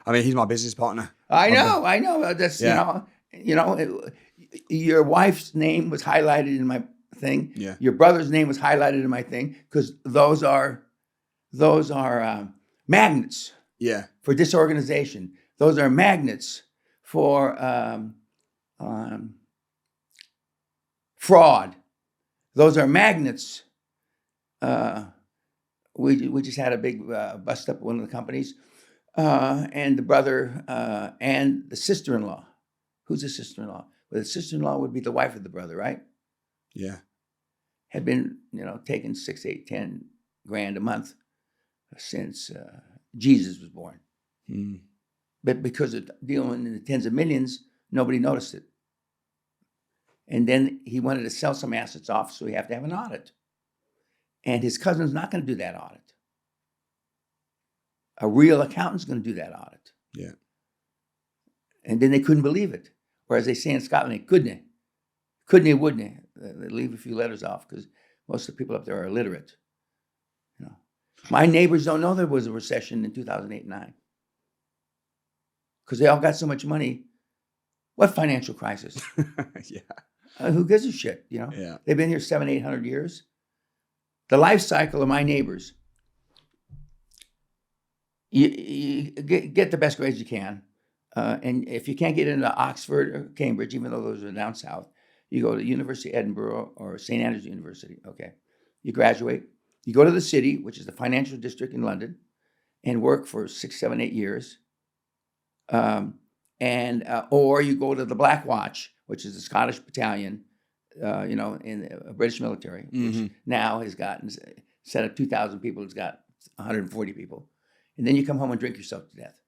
I mean, he's my business partner. I know. That's, you know, your wife's name was highlighted in my thing. Yeah. Your brother's name was highlighted in my thing because those are magnets. Yeah. For disorganization. Those are magnets for fraud. Those are magnets. We just had a big bust up at one of the companies, and the brother and the sister-in-law. Who's the sister-in-law? Well, the sister-in-law would be the wife of the brother, right? Yeah. Had been, taking 6, 8, 10 grand a month since Jesus was born. But because of dealing in the tens of millions, nobody noticed it. And then he wanted to sell some assets off, so he have to have an audit. And his cousin's not going to do that audit. A real accountant's going to do that audit. Yeah. And then they couldn't believe it. Or as they say in Scotland, couldn't he, wouldn't he? They leave a few letters off because most of the people up there are illiterate. My neighbors don't know there was a recession in 2008 and 9. because they all got so much money. What financial crisis? Yeah. Who gives a shit? You know, Yeah. They've been here 700-800 years. The life cycle of my neighbors. You get the best grades you can, and if you can't get into Oxford or Cambridge, even though those are down south, you go to University of Edinburgh or St. Andrews University. Okay, you graduate. You go to the city, which is the financial district in London, and work for 6, 7, 8 years. Or you go to the Black Watch, which is the Scottish battalion, in the British military, which now has gotten, instead of 2,000 people, it's got 140 people. And then you come home and drink yourself to death.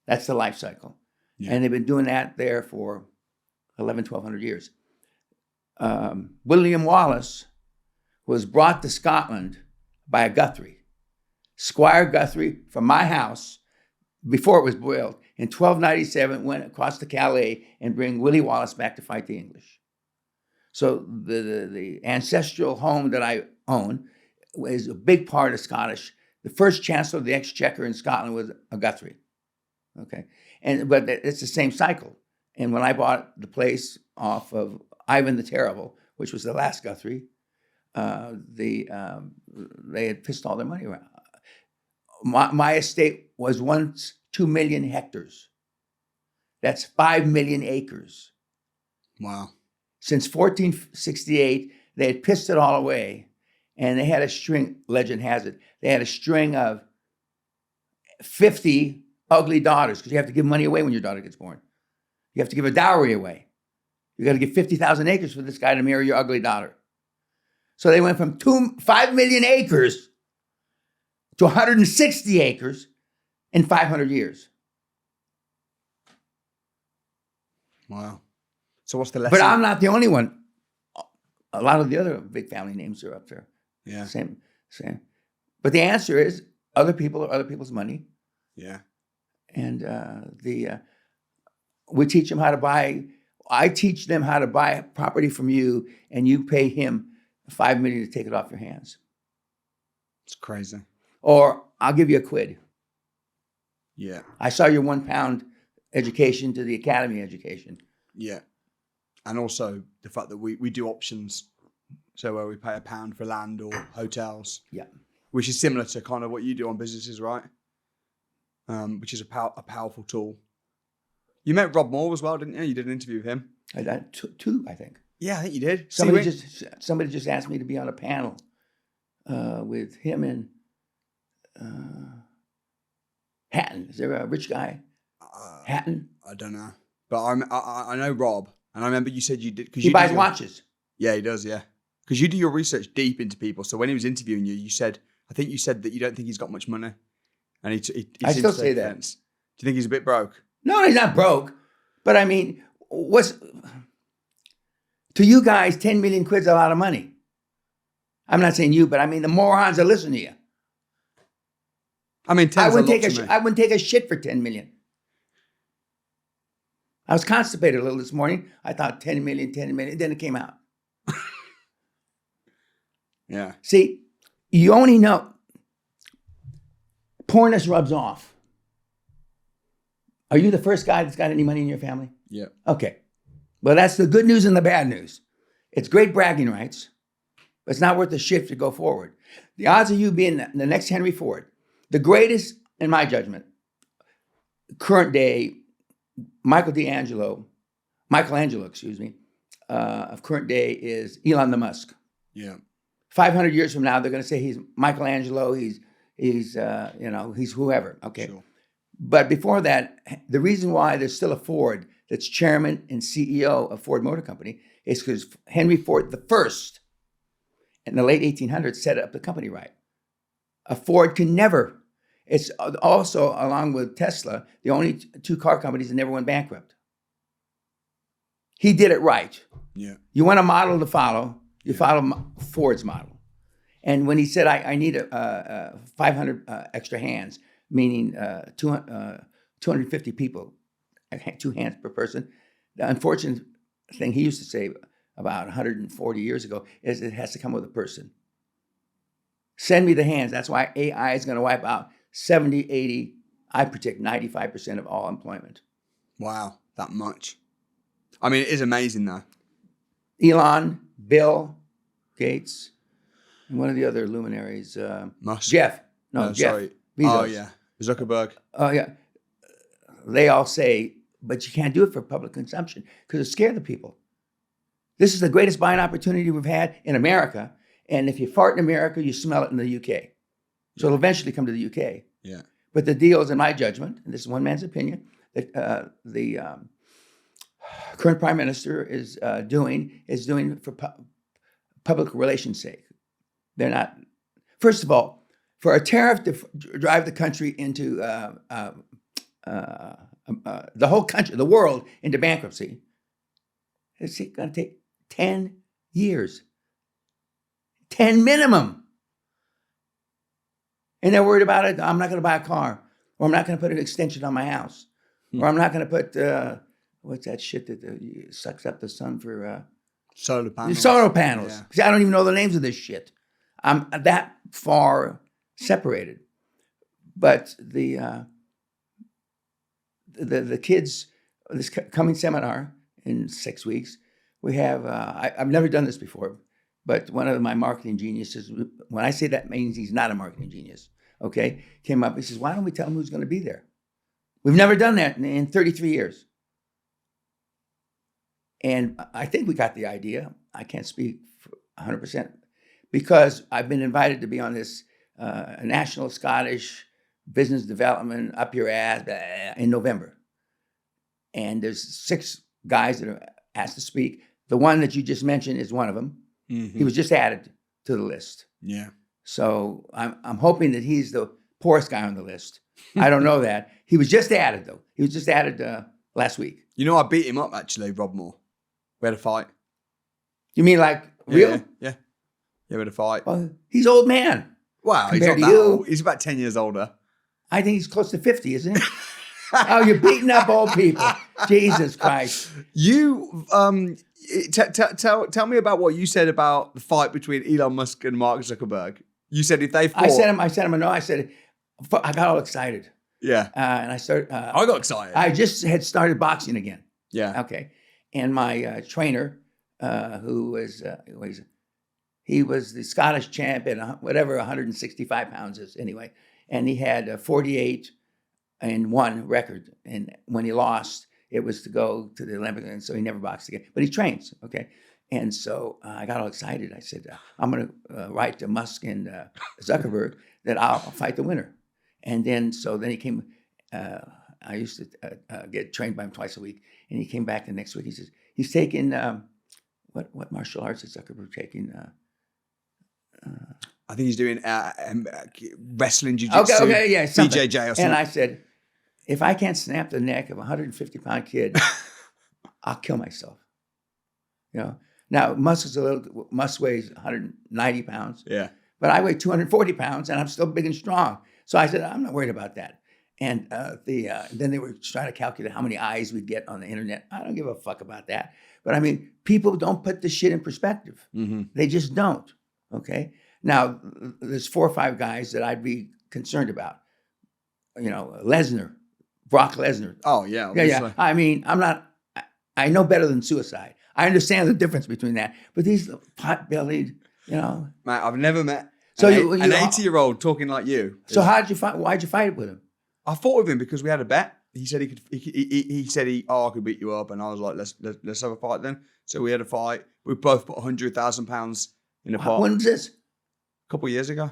That's the life cycle. Yeah. And they've been doing that there for 1,200 years. William Wallace was brought to Scotland by a Guthrie. Squire Guthrie from my house, before it was built, in 1297 went across to Calais and bring Willie Wallace back to fight the English. So the ancestral home that I own is a big part of Scottish. The first Chancellor of the Exchequer in Scotland was a Guthrie. Okay, but it's the same cycle. And when I bought the place off of Ivan the Terrible, which was the last Guthrie, they had pissed all their money around. My estate was once 2 million hectares. That's 5 million acres. Wow. Since 1468, they had pissed it all away. And they had a string, legend has it, they had a string of 50 ugly daughters, because you have to give money away when your daughter gets born. You have to give a dowry away. You got to give 50,000 acres for this guy to marry your ugly daughter. So they went from 5 million acres to 160 acres in 500 years. Wow. So what's the lesson? But I'm not the only one. A lot of the other big family names are up there. Yeah. Same. But the answer is other people are other people's money. Yeah. And we teach them how to buy. I teach them how to buy property from you, and you pay him $5 million to take it off your hands. It's crazy. Or I'll give you a quid. Yeah. I saw your £1 education to the academy education. Yeah. And also the fact that we do options. So where we pay £1 for land or hotels. Yeah. Which is similar to kind of what you do on businesses, right? Which is a powerful tool. You met Rob Moore as well, didn't you? You did an interview with him. I did two, I think. Yeah, I think you did. Somebody just asked me to be on a panel with him and Hatton. Is there a rich guy? Hatton? I don't know, but I know Rob, and I remember you said you did because he buys watches. Yeah, he does. Yeah, because you do your research deep into people. So when he was interviewing you, I think you said that you don't think he's got much money, and he I still say that. Do you think he's a bit broke? No, he's not broke. But I mean, to you guys, 10 million quid's a lot of money. I'm not saying you, but I mean the morons that listen to you. I mean, I wouldn't take a shit for 10 million. I was constipated a little this morning. I thought 10 million. Then it came out. Yeah. See, you only know poorness rubs off. Are you the first guy that's got any money in your family? Yeah. Okay. Well, that's the good news and the bad news. It's great bragging rights, but it's not worth the shit to go forward. The odds of you being the next Henry Ford, the greatest, in my judgment, current day, Michelangelo, of current day is Elon Musk. Yeah. 500 years from now, they're going to say he's Michelangelo. He's whoever. Okay. Sure. But before that, the reason why there's still a Ford that's chairman and CEO of Ford Motor Company is because Henry Ford the first, in the late 1800s, set up the company right. A Ford can never. It's also, along with Tesla, the only two car companies that never went bankrupt. He did it right. Yeah. You want a model to follow, you follow Ford's model. And when he said, I need 500 extra hands, meaning 250 people, 2 hands per person, the unfortunate thing he used to say about 140 years ago is it has to come with a person. Send me the hands. That's why AI is going to wipe out 70, 80 I predict 95% of all employment. Wow, that much. I mean, it is amazing though. Elon, Bill Gates, and one of the other luminaries, Musk. Jeff. No, Jeff. Sorry. Bezos. Oh, yeah. Zuckerberg. Oh, yeah. They all say, but you can't do it for public consumption because it scares the people. This is the greatest buying opportunity we've had in America. And if you fart in America, you smell it in the UK. So it'll eventually come to the UK. Yeah. But the deal is, in my judgment, and this is one man's opinion, that the current prime minister is doing for public relations sake. They're not. First of all, for a tariff to drive the country into the whole country, the world, into bankruptcy, it's going to take 10 years. 10 minimum. And they're worried about it. I'm not going to buy a car, or I'm not going to put an extension on my house, or I'm not going to put, what's that shit that sucks up the sun for? Solar panels. Solar panels. Yeah. See, I don't even know the names of this shit. I'm that far separated. But the kids, this coming seminar in 6 weeks, we have, I've never done this before, but one of my marketing geniuses, when I say that means he's not a marketing genius, okay, came up, he says, why don't we tell him who's going to be there? We've never done that in 33 years. And I think we got the idea. I can't speak for 100% because I've been invited to be on this National Scottish Business Development Up Your Ass in November. And there's 6 guys that are asked to speak. The one that you just mentioned is one of them. Mm-hmm. He was just added to the list. Yeah. So I'm hoping that he's the poorest guy on the list. I don't know that. He was just added, though. He was just added last week. You know, I beat him up, actually, Rob Moore. We had a fight. You mean like real? Yeah. Yeah, we had a fight. Well, he's an old man. Wow, he's not that old. He's about 10 years older. I think he's close to 50, isn't he? Oh, you're beating up old people. Jesus Christ. You, tell me about what you said about the fight between Elon Musk and Mark Zuckerberg. You said if they fought... I sent him a no. I said, I got all excited. Yeah. And I started... I got excited. I just had started boxing again. Yeah. Okay. And my trainer, who was... he was the Scottish champ at whatever 165 pounds is anyway. And he had a 48 and 1 record. And when he lost, it was to go to the Olympics. And so he never boxed again. But he trains, okay? And so I got all excited. I said, I'm going to write to Musk and Zuckerberg that I'll fight the winner. And then he came. I used to get trained by him twice a week. And he came back the next week. He says, he's taking, what martial arts is Zuckerberg taking? I think he's doing wrestling, jiu-jitsu, okay, yeah, something. BJJ or something. And I said, if I can't snap the neck of a 150-pound kid, I'll kill myself. You know. Now Musk weighs 190 pounds. Yeah. But I weigh 240 pounds, and I'm still big and strong. So I said, I'm not worried about that. And then they were trying to calculate how many eyes we'd get on the internet. I don't give a fuck about that. But I mean, people don't put this shit in perspective. Mm-hmm. They just don't. Okay. Now, there's 4 or 5 guys that I'd be concerned about. You know, Brock Lesnar. Oh, yeah. Obviously. Yeah. I mean, I know better than suicide. I understand the difference between that. But these pot-bellied, you know. Mate, I've never met an 80-year-old talking like you. So why'd you fight with him? I fought with him because we had a bet. He said he said I could beat you up, and I was like, let's have a fight then. So we had a fight. We both put £100,000 in a pot. When was this? A couple of years ago.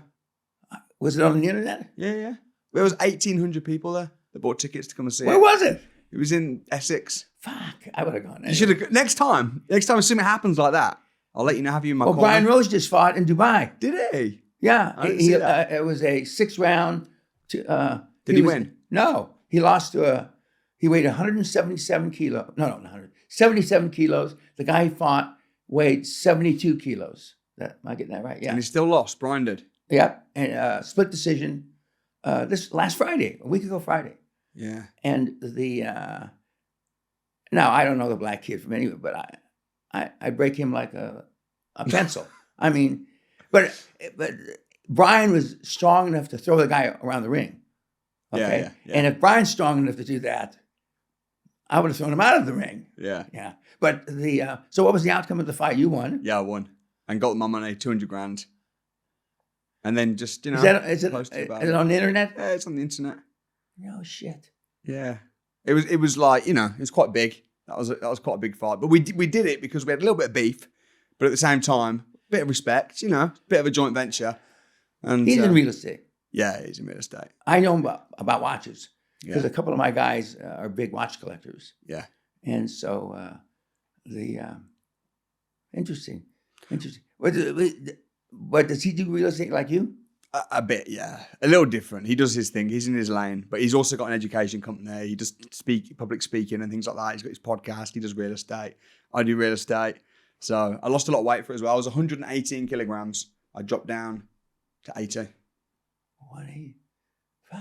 Was it on the internet? Yeah. There was 1,800 people there that bought tickets to come and see it. Where was it? It was in Essex. Fuck, I would have gone. Anyway. You should have. Next time, assuming it happens like that, I'll let you know. Have you in my corner. Brian Rose just fought in Dubai. Did he? Yeah, it was a 6-round. Did he win? No, he lost to he weighed 177 kilos. No, not 100. 77 kilos. The guy he fought weighed 72 kilos. Am I getting that right? Yeah. And he still lost. Brian did. Yeah, and split decision. This last Friday, a week ago Friday. Yeah. And now I don't know the black kid from anywhere, but I break him like a pencil. I mean, but Brian was strong enough to throw the guy around the ring. Okay. And if Brian's strong enough to do that, I would have thrown him out of the ring. Yeah. Yeah. But so what was the outcome of the fight? You won. Yeah, I won. And got my money, 200 grand. And then just, Is it on the internet? Yeah, it's on the internet. No shit. Yeah. It was like, it was quite big. That was quite a big fight. But we did it because we had a little bit of beef, but at the same time, a bit of respect, bit of a joint venture. And he's in real estate. Yeah, he's in real estate. I know about watches because a couple of my guys are big watch collectors. Yeah. And so interesting. But does he do real estate like you? A bit, yeah. A little different. He does his thing. He's in his lane, but he's also got an education company. He does public speaking and things like that. He's got his podcast. He does real estate. I do real estate. So I lost a lot of weight for it as well. I was 118 kilograms. I dropped down to 80. 180? Fuck.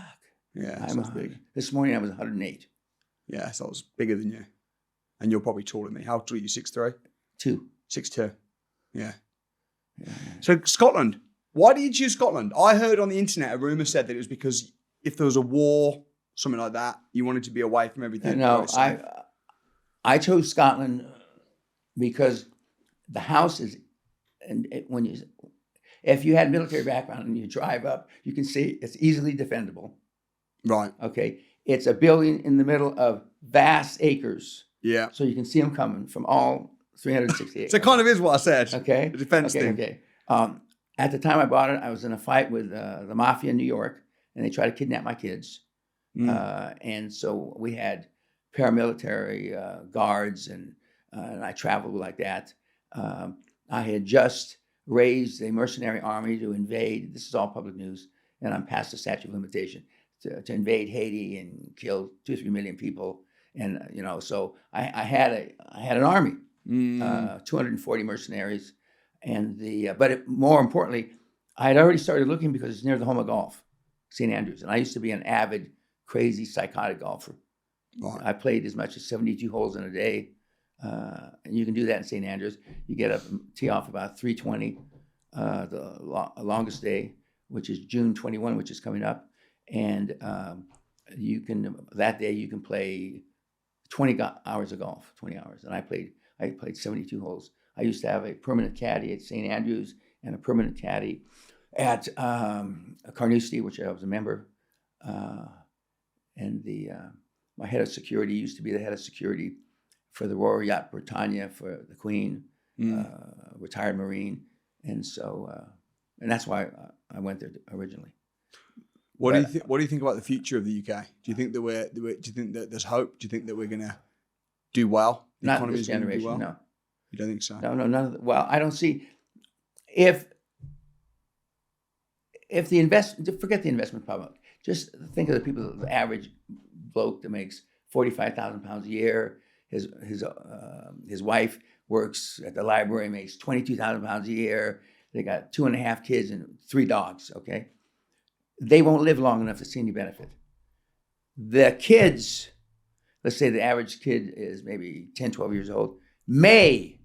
Yeah, that's big. This morning I was 108. Yeah, so I was bigger than you. And you're probably taller than me. How tall are you? 6'3"? 2. 6'2". Yeah. So Scotland. Why did you choose Scotland? I heard on the internet a rumour said that it was because if there was a war, something like that, you wanted to be away from everything. No, I chose Scotland because the house is, if you had military background and you drive up, you can see it's easily defendable. Right. Okay. It's a building in the middle of vast acres. Yeah. So you can see them coming from all 360 acres. So it kind of is what I said. Okay. The defense thing. Okay. At the time I bought it, I was in a fight with the mafia in New York, and they tried to kidnap my kids. And so we had paramilitary guards, and I traveled like that. I had just raised a mercenary army to invade. This is all public news, and I'm past the statute of limitation to invade Haiti and kill 2-3 million people. And so I had an army, 240 mercenaries. And more importantly, I had already started looking because it's near the home of golf, St. Andrews. And I used to be an avid, crazy, psychotic golfer. Right. I played as much as 72 holes in a day. And you can do that in St. Andrews. You get up and tee off about 3:20, the longest day, which is June 21, which is coming up. And that day you can play 20 hours of golf, 20 hours. And I played 72 holes. I used to have a permanent caddy at St. Andrews and a permanent caddy at Carnoustie, which I was a member. And my head of security used to be the head of security for the Royal Yacht Britannia for the Queen, retired Marine. And so, and that's why I went there originally. What do you think about the future of the UK? Do you think that do you think that there's hope? Do you think that we're going to do well? The Not this generation, well? No. You don't think so? No, none of well, I don't see if the forget the investment public. Just think of the people, the average bloke that makes £45,000 a year. His wife works at the library, makes £22,000 a year. They got 2.5 kids and 3 dogs. Okay, they won't live long enough to see any benefit. The kids, let's say the average kid is maybe 10, 12 years old, may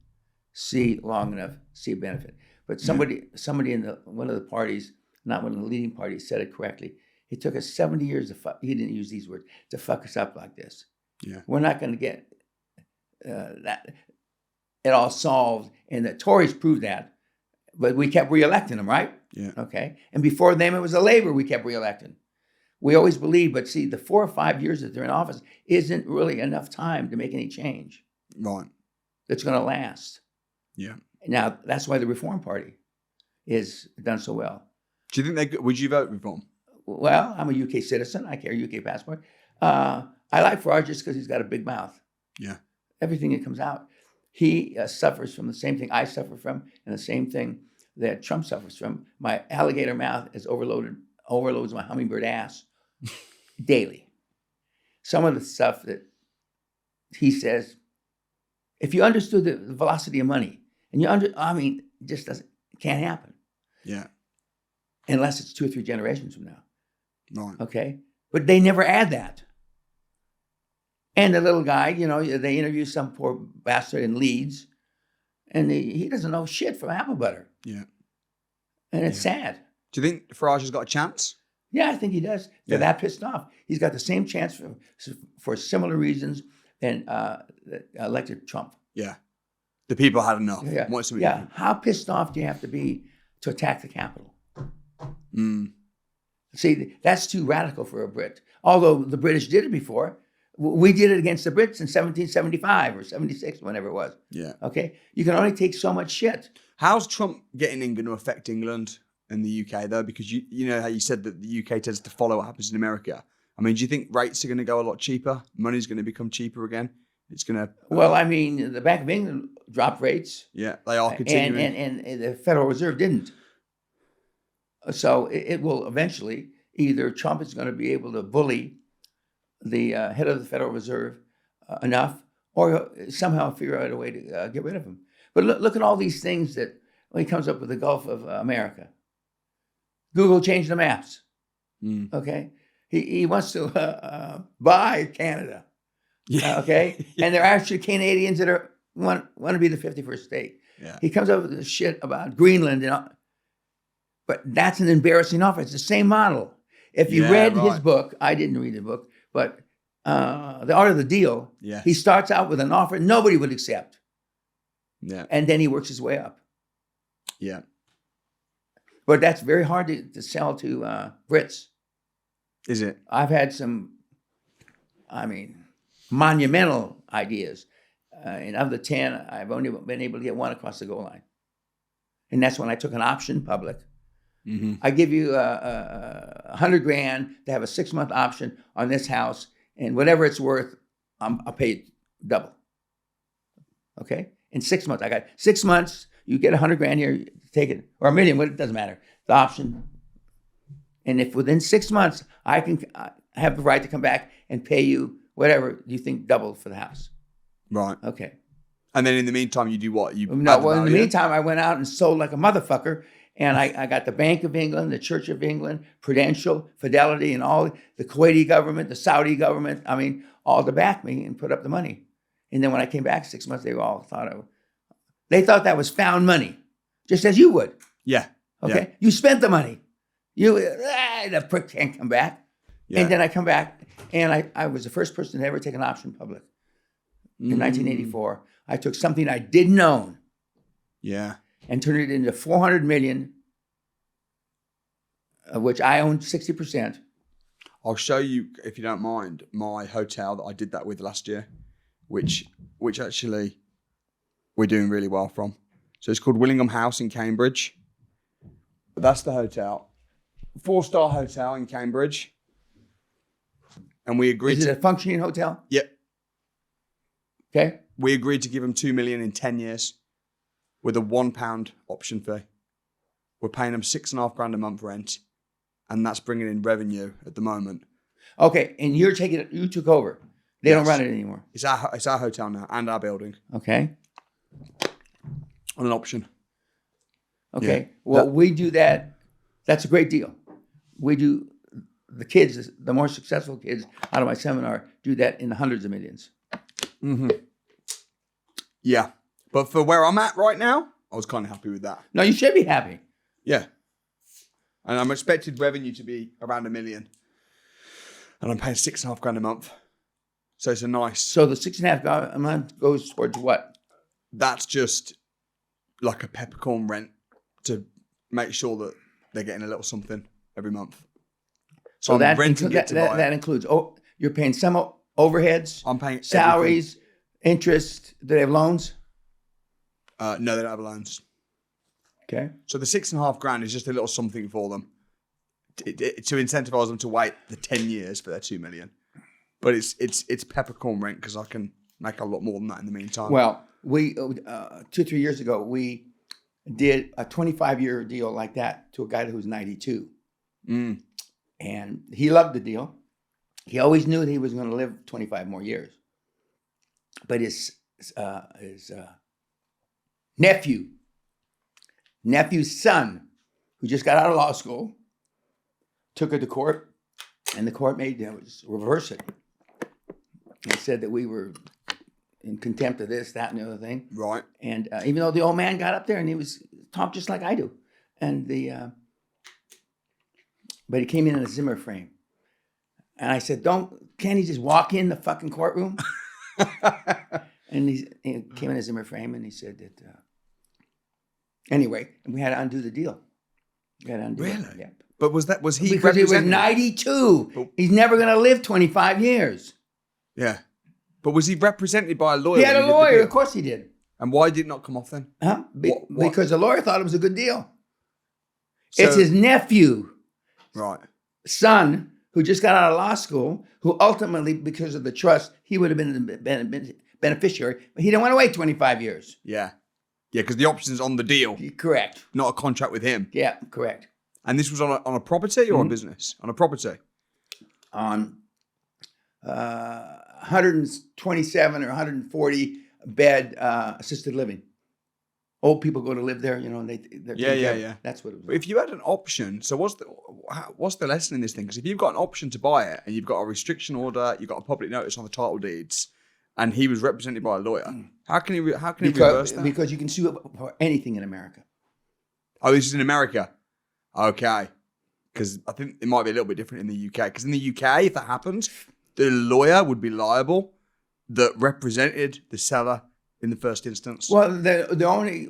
see long enough to see a benefit. But somebody in one of the parties, not one of the leading parties, said it correctly. It took us 70 years to fuck. He didn't use these words, to fuck us up like this. Yeah, we're not going to get that it all solved, and the Tories proved that. But we kept reelecting them, right? Yeah. Okay. And before them, it was the Labor we kept reelecting. We always believed, but see, the 4 or 5 years that they're in office isn't really enough time to make any change. Right. That's going to last. Yeah. Now, that's why the Reform Party is done so well. Do you think would you vote Reform? Well, I'm a UK citizen. I carry a UK passport. I like Farage just because he's got a big mouth. Yeah. Everything that comes out. He suffers from the same thing I suffer from, and the same thing that Trump suffers from. My alligator mouth is overloads my hummingbird ass daily. Some of the stuff that he says, if you understood the velocity of money, and just can't happen. Yeah. Unless it's 2 or 3 generations from now. Right. Okay. But they never add that. And the little guy, they interview some poor bastard in Leeds, and he doesn't know shit from apple butter. Yeah. And it's sad. Do you think Farage has got a chance? Yeah, I think he does. They're that pissed off. He's got the same chance for similar reasons than that elected Trump. Yeah. The people had enough. Yeah. How pissed off do you have to be to attack the Capitol? See, that's too radical for a Brit. Although the British did it before. We did it against the Brits in 1775 or 76, whenever it was. Yeah. Okay? You can only take so much shit. How's Trump getting in going to affect England and the UK, though? Because you know how you said that the UK tends to follow what happens in America. I mean, do you think rates are going to go a lot cheaper? Money's going to become cheaper again? It's going to... Well, I mean, the Bank of England dropped rates. Yeah, they are continuing. And the Federal Reserve didn't. So it will eventually, either Trump is going to be able to bully the head of the Federal Reserve enough, or somehow figure out a way to get rid of him. But look at all these things that when he comes up with the Gulf of America. Google changed the maps. Okay? He wants to buy Canada. Okay? And there are actually Canadians that want to be the 51st state. Yeah. He comes up with this shit about Greenland. But that's an embarrassing offer. It's the same model. If you read his book, I didn't read the book, but The Art of the Deal, he starts out with an offer nobody would accept. Yeah. And then he works his way up. Yeah. But that's very hard to sell to Brits. Is it? I've had some, monumental ideas. And of the 10, I've only been able to get one across the goal line. And that's when I took an option public. Mm-hmm. I give you $100,000 to have a 6-month option on this house, and whatever it's worth, I'll pay double. Okay? In 6 months, I got 6 months. You get $100,000 here, take it, or $1 million. It doesn't matter. The option. And if within 6 months I can have the right to come back and pay you whatever you think double for the house. Right. Okay. And then in the meantime, you do what? In the meantime, I went out and sold like a motherfucker. And I got the Bank of England, the Church of England, Prudential, Fidelity, and all the Kuwaiti government, the Saudi government, all to back me and put up the money. And then when I came back 6 months, they all thought that was found money, just as you would. Yeah. Okay. Yeah. You spent the money. The prick can't come back. Yeah. And then I come back, and I was the first person to ever take an option public. In 1984, I took something I didn't own. Yeah. And turned it into $400 million, of which I own 60%. I'll show you, if you don't mind, my hotel that I did that with last year, which actually we're doing really well from. So it's called Willingham House in Cambridge. That's the hotel. 4-star hotel in Cambridge. And we agreed Is it a functioning hotel? Yep. Okay. We agreed to give them $2 million in 10 years. With a £1 option fee. We're paying them $6,500 a month rent, and that's bringing in revenue at the moment. Okay, and you took over. They don't run it anymore. It's our hotel now and our building. Okay. On an option. Okay. Yeah. Well, we do that. That's a great deal. We do the kids, the more successful kids out of my seminar, do that in the hundreds of millions. Mm-hmm. Yeah. But for where I'm at right now, I was kind of happy with that. No, you should be happy. Yeah. And I'm expected revenue to be around $1 million. And I'm paying $6,500 a month. So it's a nice... So the $6,500 a month goes towards what? That's just like a peppercorn rent to make sure that they're getting a little something every month. So I'm renting it to buy. That includes, you're paying some overheads, I'm paying salaries, interest. Do they have loans? No, they don't have loans. Okay. So the $6,500 is just a little something for them to incentivize them to wait the 10 years for their $2 million. But it's peppercorn rent because I can make a lot more than that in the meantime. Well, we 2-3 years ago we did a 25-year deal like that to a guy who's 92, and he loved the deal. He always knew that he was going to live 25 more years, but his nephew's son, who just got out of law school, took it to court, and the court made reverse it. It said that we were in contempt of this, that, and the other thing. Right. And even though the old man got up there and he was talked just like I do, and But he came in a Zimmer frame. And I said, can't he just walk in the fucking courtroom? And he came in a Zimmer frame and he said that, anyway, and we had to undo the deal. We had to undo Really? it. Yeah. But was he Because he was representing? 92. He's never going to live 25 years. Yeah. But was he represented by a lawyer? He had a lawyer. Of course he did. And why did it not come off then? Huh? What? Because the lawyer thought it was a good deal. So, it's his nephew, right? son, who just got out of law school, who ultimately, because of the trust, he would have been the beneficiary, but he didn't want to wait 25 years. Yeah. Yeah, because the option's on the deal. Correct. Not a contract with him. Yeah, correct. And this was on a property or a business? On a property? On 127 or 140 bed assisted living. Old people go to live there, and they're yeah. That's what it was. But if you had an option, so what's the lesson in this thing? Because if you've got an option to buy it and you've got a restriction order, you've got a public notice on the title deeds, and he was represented by a lawyer, how can he reverse that? Because you can sue for anything in America. Oh, this is in America. Okay, because I think it might be a little bit different in the UK. Because in the UK, if that happens, the lawyer would be liable that represented the seller in the first instance. Well, the only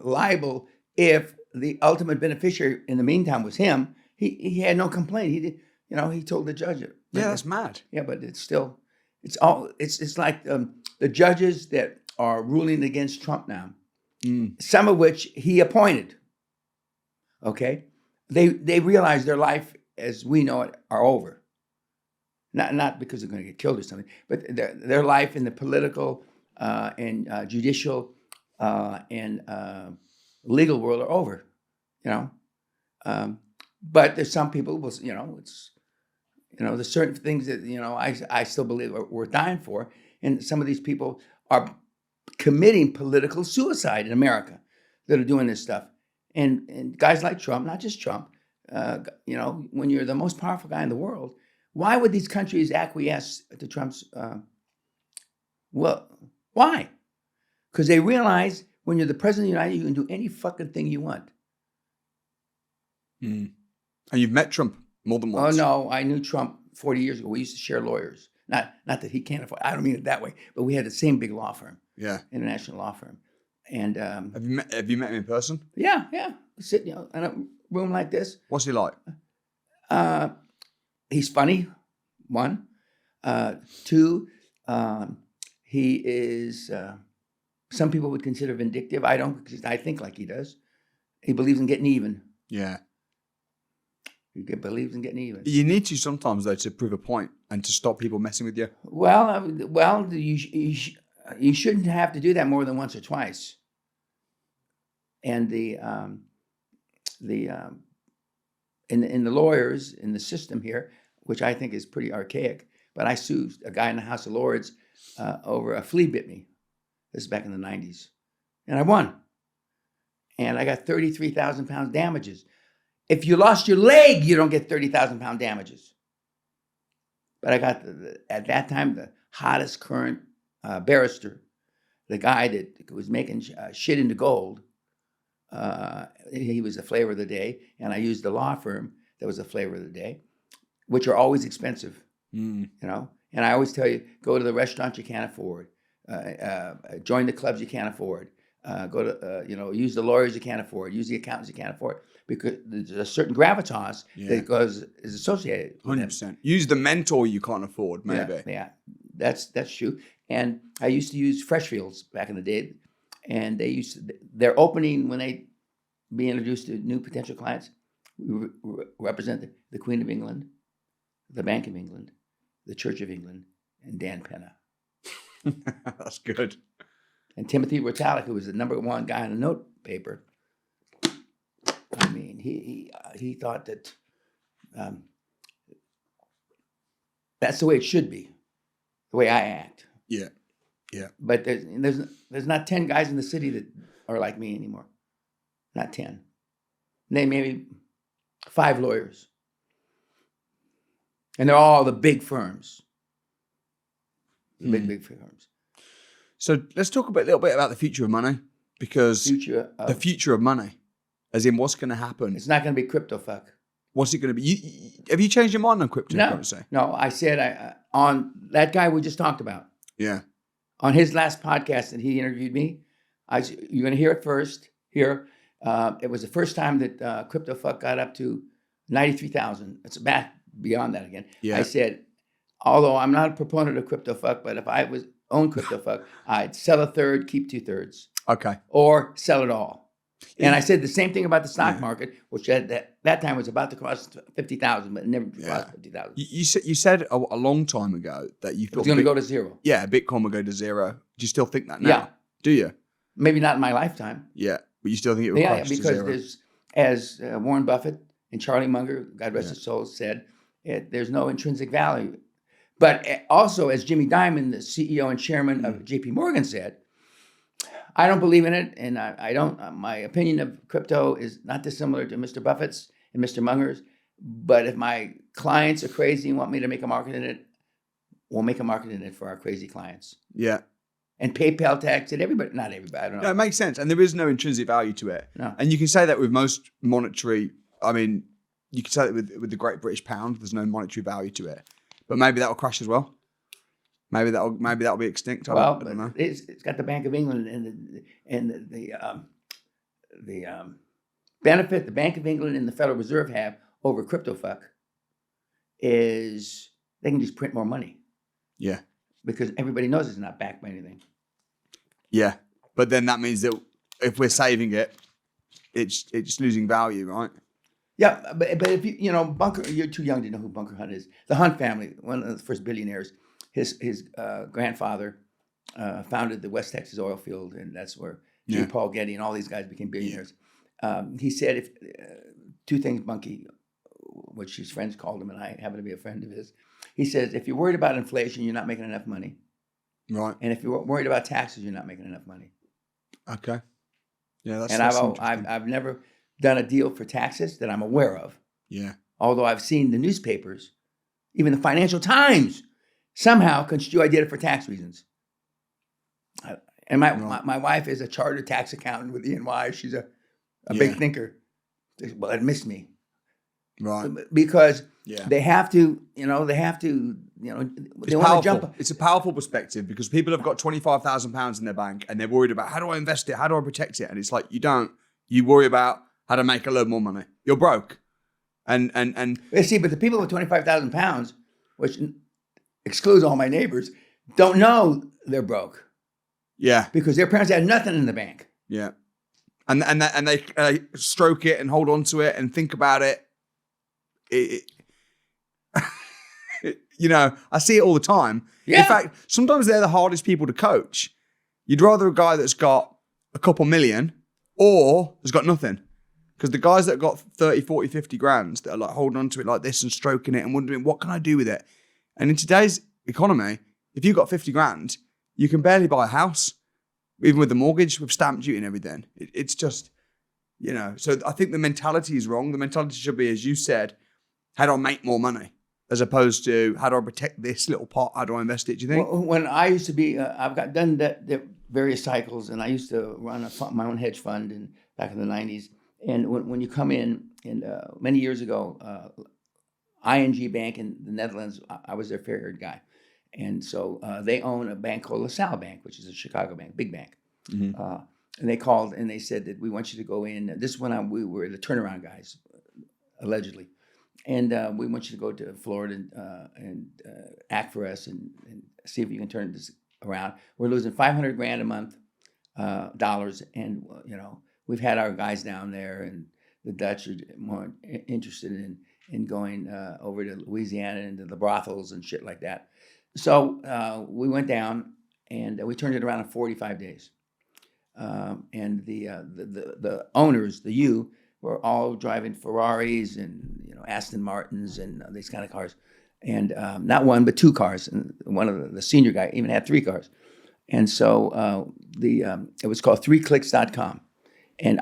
liable if the ultimate beneficiary in the meantime was him. He had no complaint. He did, he told the judge it. Yeah, that's mad. Yeah, but it's like the judges that are ruling against Trump now, some of which he appointed. Okay, they realize their life as we know it are over. Not because they're going to get killed or something, but their life in the political and judicial and legal world are over, but there's some people, there's certain things that, I still believe we're dying for. And some of these people are committing political suicide in America that are doing this stuff. And guys like Trump, not just Trump, when you're the most powerful guy in the world, why would these countries acquiesce to Trump's, why? Because they realize when you're the president of the United States, you can do any fucking thing you want. And you've met Trump more than once. Oh, no, I knew Trump 40 years ago. We used to share lawyers. Not that he can't afford, I don't mean it that way, but we had the same big law firm. Yeah. International law firm. And have you met him in person? Yeah. Sitting in a room like this. What's he like? He's funny, one. Two, he is, some people would consider vindictive. I don't, because I think like he does. He believes in getting even. Yeah. He believes in getting even. You need to sometimes, though, to prove a point and to stop people messing with you. Well, you shouldn't have to do that more than once or twice. And in the lawyers, in the system here, which I think is pretty archaic, but I sued a guy in the House of Lords over a flea bit me. This is back in the 90s. And I won. And I got 33,000 pounds damages. If you lost your leg, you don't get 30,000 pound damages. But I got, at that time, the hottest current barrister, the guy that was making shit into gold. He was the flavor of the day. And I used the law firm that was the flavor of the day, which are always expensive, And I always tell you, go to the restaurant you can't afford. Join the clubs you can't afford. Go to, use the lawyers you can't afford. Use the accountants you can't afford. Because there's a certain gravitas that is associated with 100%. Use the mentor you can't afford, maybe. Yeah, that's true. And I used to use Freshfields back in the day. And their opening, when they be introduced to new potential clients, we represent the Queen of England, the Bank of England, the Church of England, and Dan Peña. That's good. And Timothy Rotalick, who was the number one guy on the note paper, I mean, he thought that that's the way it should be, the way I act. Yeah. But there's not 10 guys in the city that are like me anymore. Not 10. Name maybe 5 lawyers. And they're all the big firms. Big firms. So let's talk a little bit about the future of money, because the future of money, as in what's going to happen. It's not going to be crypto fuck. What's it going to be? Have you changed your mind on cryptocurrency? No. I said on that guy we just talked about. Yeah. On his last podcast that he interviewed me, you're going to hear it first here. It was the first time that crypto fuck got up to 93,000. It's back beyond that again. Yeah. I said, although I'm not a proponent of crypto fuck, but if I own crypto fuck, I'd sell a third, keep 2/3. Okay. Or sell it all. And I said the same thing about the stock market, which at that time was about to cost 50,000, but it never cost 50,000. You said a long time ago that you thought it's going to go to zero. Yeah, Bitcoin will go to zero. Do you still think that now? Yeah. Do you? Maybe not in my lifetime. Yeah, but you still think it will crash to zero? Because as Warren Buffett and Charlie Munger, God rest his soul, said, there's no intrinsic value. But also, as Jimmy Dimon, the CEO and chairman of JP Morgan said, I don't believe in it, and I don't. My opinion of crypto is not dissimilar to Mr. Buffett's and Mr. Munger's. But if my clients are crazy and want me to make a market in it, we'll make a market in it for our crazy clients. Yeah. And PayPal tax and everybody, not everybody, I don't know. No, it makes sense. And there is no intrinsic value to it. No. And you can say that with most monetary, I mean, you can say that with the Great British Pound, there's no monetary value to it. But maybe that will crash as well. Maybe that'll be extinct. I don't know. It's got the Bank of England and the benefit the Bank of England and the Federal Reserve have over crypto fuck is they can just print more money. Yeah. Because everybody knows it's not backed by anything. Yeah. But then that means that if we're saving it, it's losing value, right? Yeah, but if Bunker, you're too young to know who Bunker Hunt is. The Hunt family, one of the first billionaires, his grandfather founded the West Texas oil field, and that's where J. Paul Getty and all these guys became billionaires. He said, if two things, Bunky, which his friends called him, and I happen to be a friend of his. He says, if you're worried about inflation, you're not making enough money. Right. And if you're worried about taxes, you're not making enough money. Okay. Yeah, that's I've never done a deal for taxes that I'm aware of. Yeah. Although I've seen the newspapers, even the Financial Times, somehow construe I did it for tax reasons. And my wife is a chartered tax accountant with E&Y. She's a big thinker. Well, it missed me. Right. Because they have to, they want to jump. It's a powerful perspective because people have got £25,000 in their bank and they're worried about how do I invest it? How do I protect it? And it's like, you don't. You worry about how to make a little more money. You're broke. And see, but the people with £25,000, which excludes all my neighbors, don't know they're broke. Yeah. Because their parents had nothing in the bank. Yeah. And they stroke it and hold on to it and think about it. I see it all the time. Yeah. In fact, sometimes they're the hardest people to coach. You'd rather a guy that's got a couple million or has got nothing. Because the guys that got 30, 40, 50 grand that are like holding on to it like this and stroking it and wondering, what can I do with it? And in today's economy, if you've got 50 grand, you can barely buy a house, even with the mortgage, with stamp duty and everything. It's just, so I think the mentality is wrong. The mentality should be, as you said, how do I make more money? As opposed to, how do I protect this little pot? How do I invest it? Do you think? Well, when I used to be, I've done the various cycles, and I used to run my own hedge fund back in the 90s. And when you come in, and many years ago, ING Bank in the Netherlands, I was their fair-haired guy. And so they own a bank called LaSalle Bank, which is a Chicago bank, big bank. Mm-hmm. And they called and they said that we want you to go in. This is when we were the turnaround guys, allegedly. And we want you to go to Florida and act for us and see if you can turn this around. We're losing $500,000 a month, dollars, and we've had our guys down there, and the Dutch are more interested in going over to Louisiana and to the brothels and shit like that. So we went down and we turned it around in 45 days. And the owners, were all driving Ferraris and Aston Martins and these kind of cars, and not one but two cars. And one of the senior guy even had three cars. And so it was called 3clicks.com, and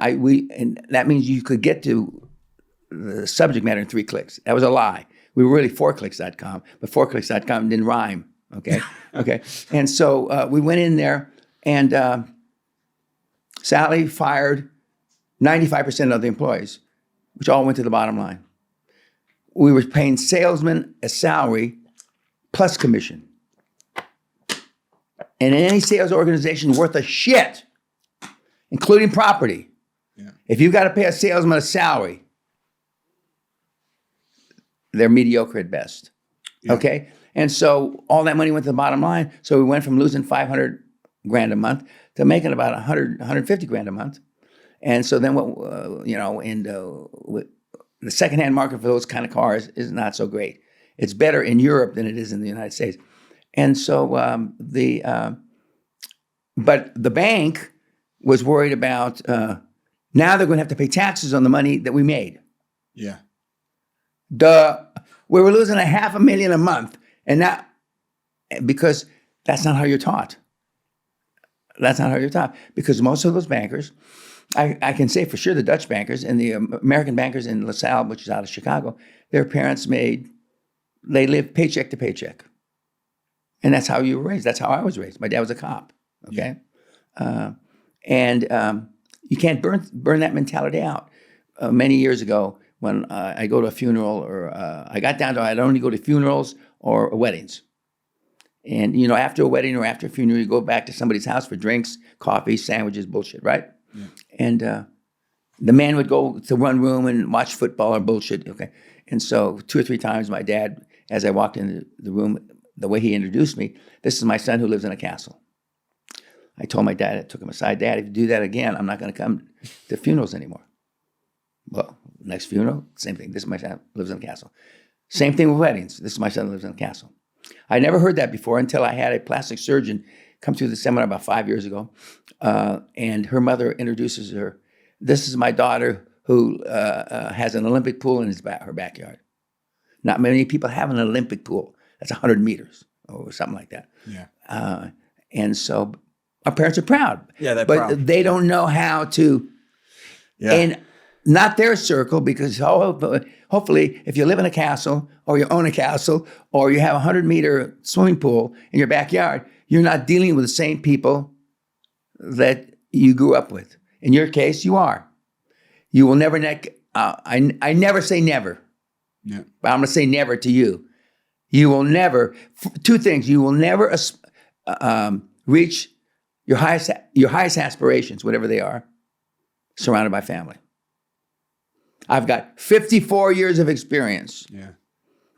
that means you could get to the subject matter in 3 clicks. That was a lie. We were really 4clicks.com, but 4clicks.com didn't rhyme. Okay. And so we went in there, and Sally fired 95% of the employees, which all went to the bottom line. we were paying salesmen a salary plus commission. And in any sales organization worth a shit, including property, if you've got to pay a salesman a salary, they're mediocre at best. Yeah. Okay? And so all that money went to the bottom line. So we went from losing $500 grand a month to making about 150 grand a month. And so then what, the secondhand market for those kind of cars is not so great. It's better in Europe than it is in the United States. And so but the bank was worried about now they're going to have to pay taxes on the money that we made. Yeah. We were losing $500,000 a month, and now because that's not how you're taught. That's not how you're taught. Because most of those bankers, I can say for sure the Dutch bankers and the American bankers in LaSalle, which is out of Chicago, their parents they lived paycheck to paycheck. And that's how you were raised. That's how I was raised. My dad was a cop, okay? Yeah. You can't burn that mentality out. Many years ago, when I go to a funeral or I got down to I'd only go to funerals or weddings. And, after a wedding or after a funeral, you go back to somebody's house for drinks, coffee, sandwiches, bullshit, right? Yeah. And the man would go to one room and watch football or bullshit, okay? And so 2 or 3 times my dad, as I walked into the room, the way he introduced me, this is my son who lives in a castle. I told my dad, I took him aside, Dad, if you do that again, I'm not going to come to funerals anymore. Well, next funeral, same thing. This is my son who lives in a castle. Same thing with weddings. This is my son who lives in a castle. I never heard that before until I had a plastic surgeon come to the seminar about 5 years ago. And her mother introduces her. This is my daughter who has an Olympic pool in her backyard. Not many people have an Olympic pool. That's 100 meters or something like that. Yeah. And so our parents are proud. Yeah, they're proud. But they don't know how to, and not their circle, because hopefully if you live in a castle or you own a castle or you have a 100-meter swimming pool in your backyard, you're not dealing with the same people that you grew up with. In your case, you are. You will never, I never say never. Yeah. But I'm going to say never to you. You will never, 2 things, you will never reach your highest aspirations, whatever they are, surrounded by family. I've got 54 years of experience. Yeah.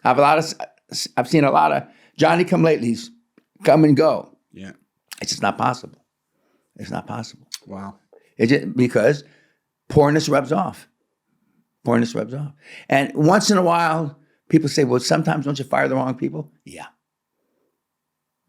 I've seen a lot of Johnny-come-latelys come and go. Yeah. It's just not possible. It's not possible. Wow. It's just because poorness rubs off. Poorness rubs off. And once in a while, people say, well, sometimes don't you fire the wrong people? Yeah.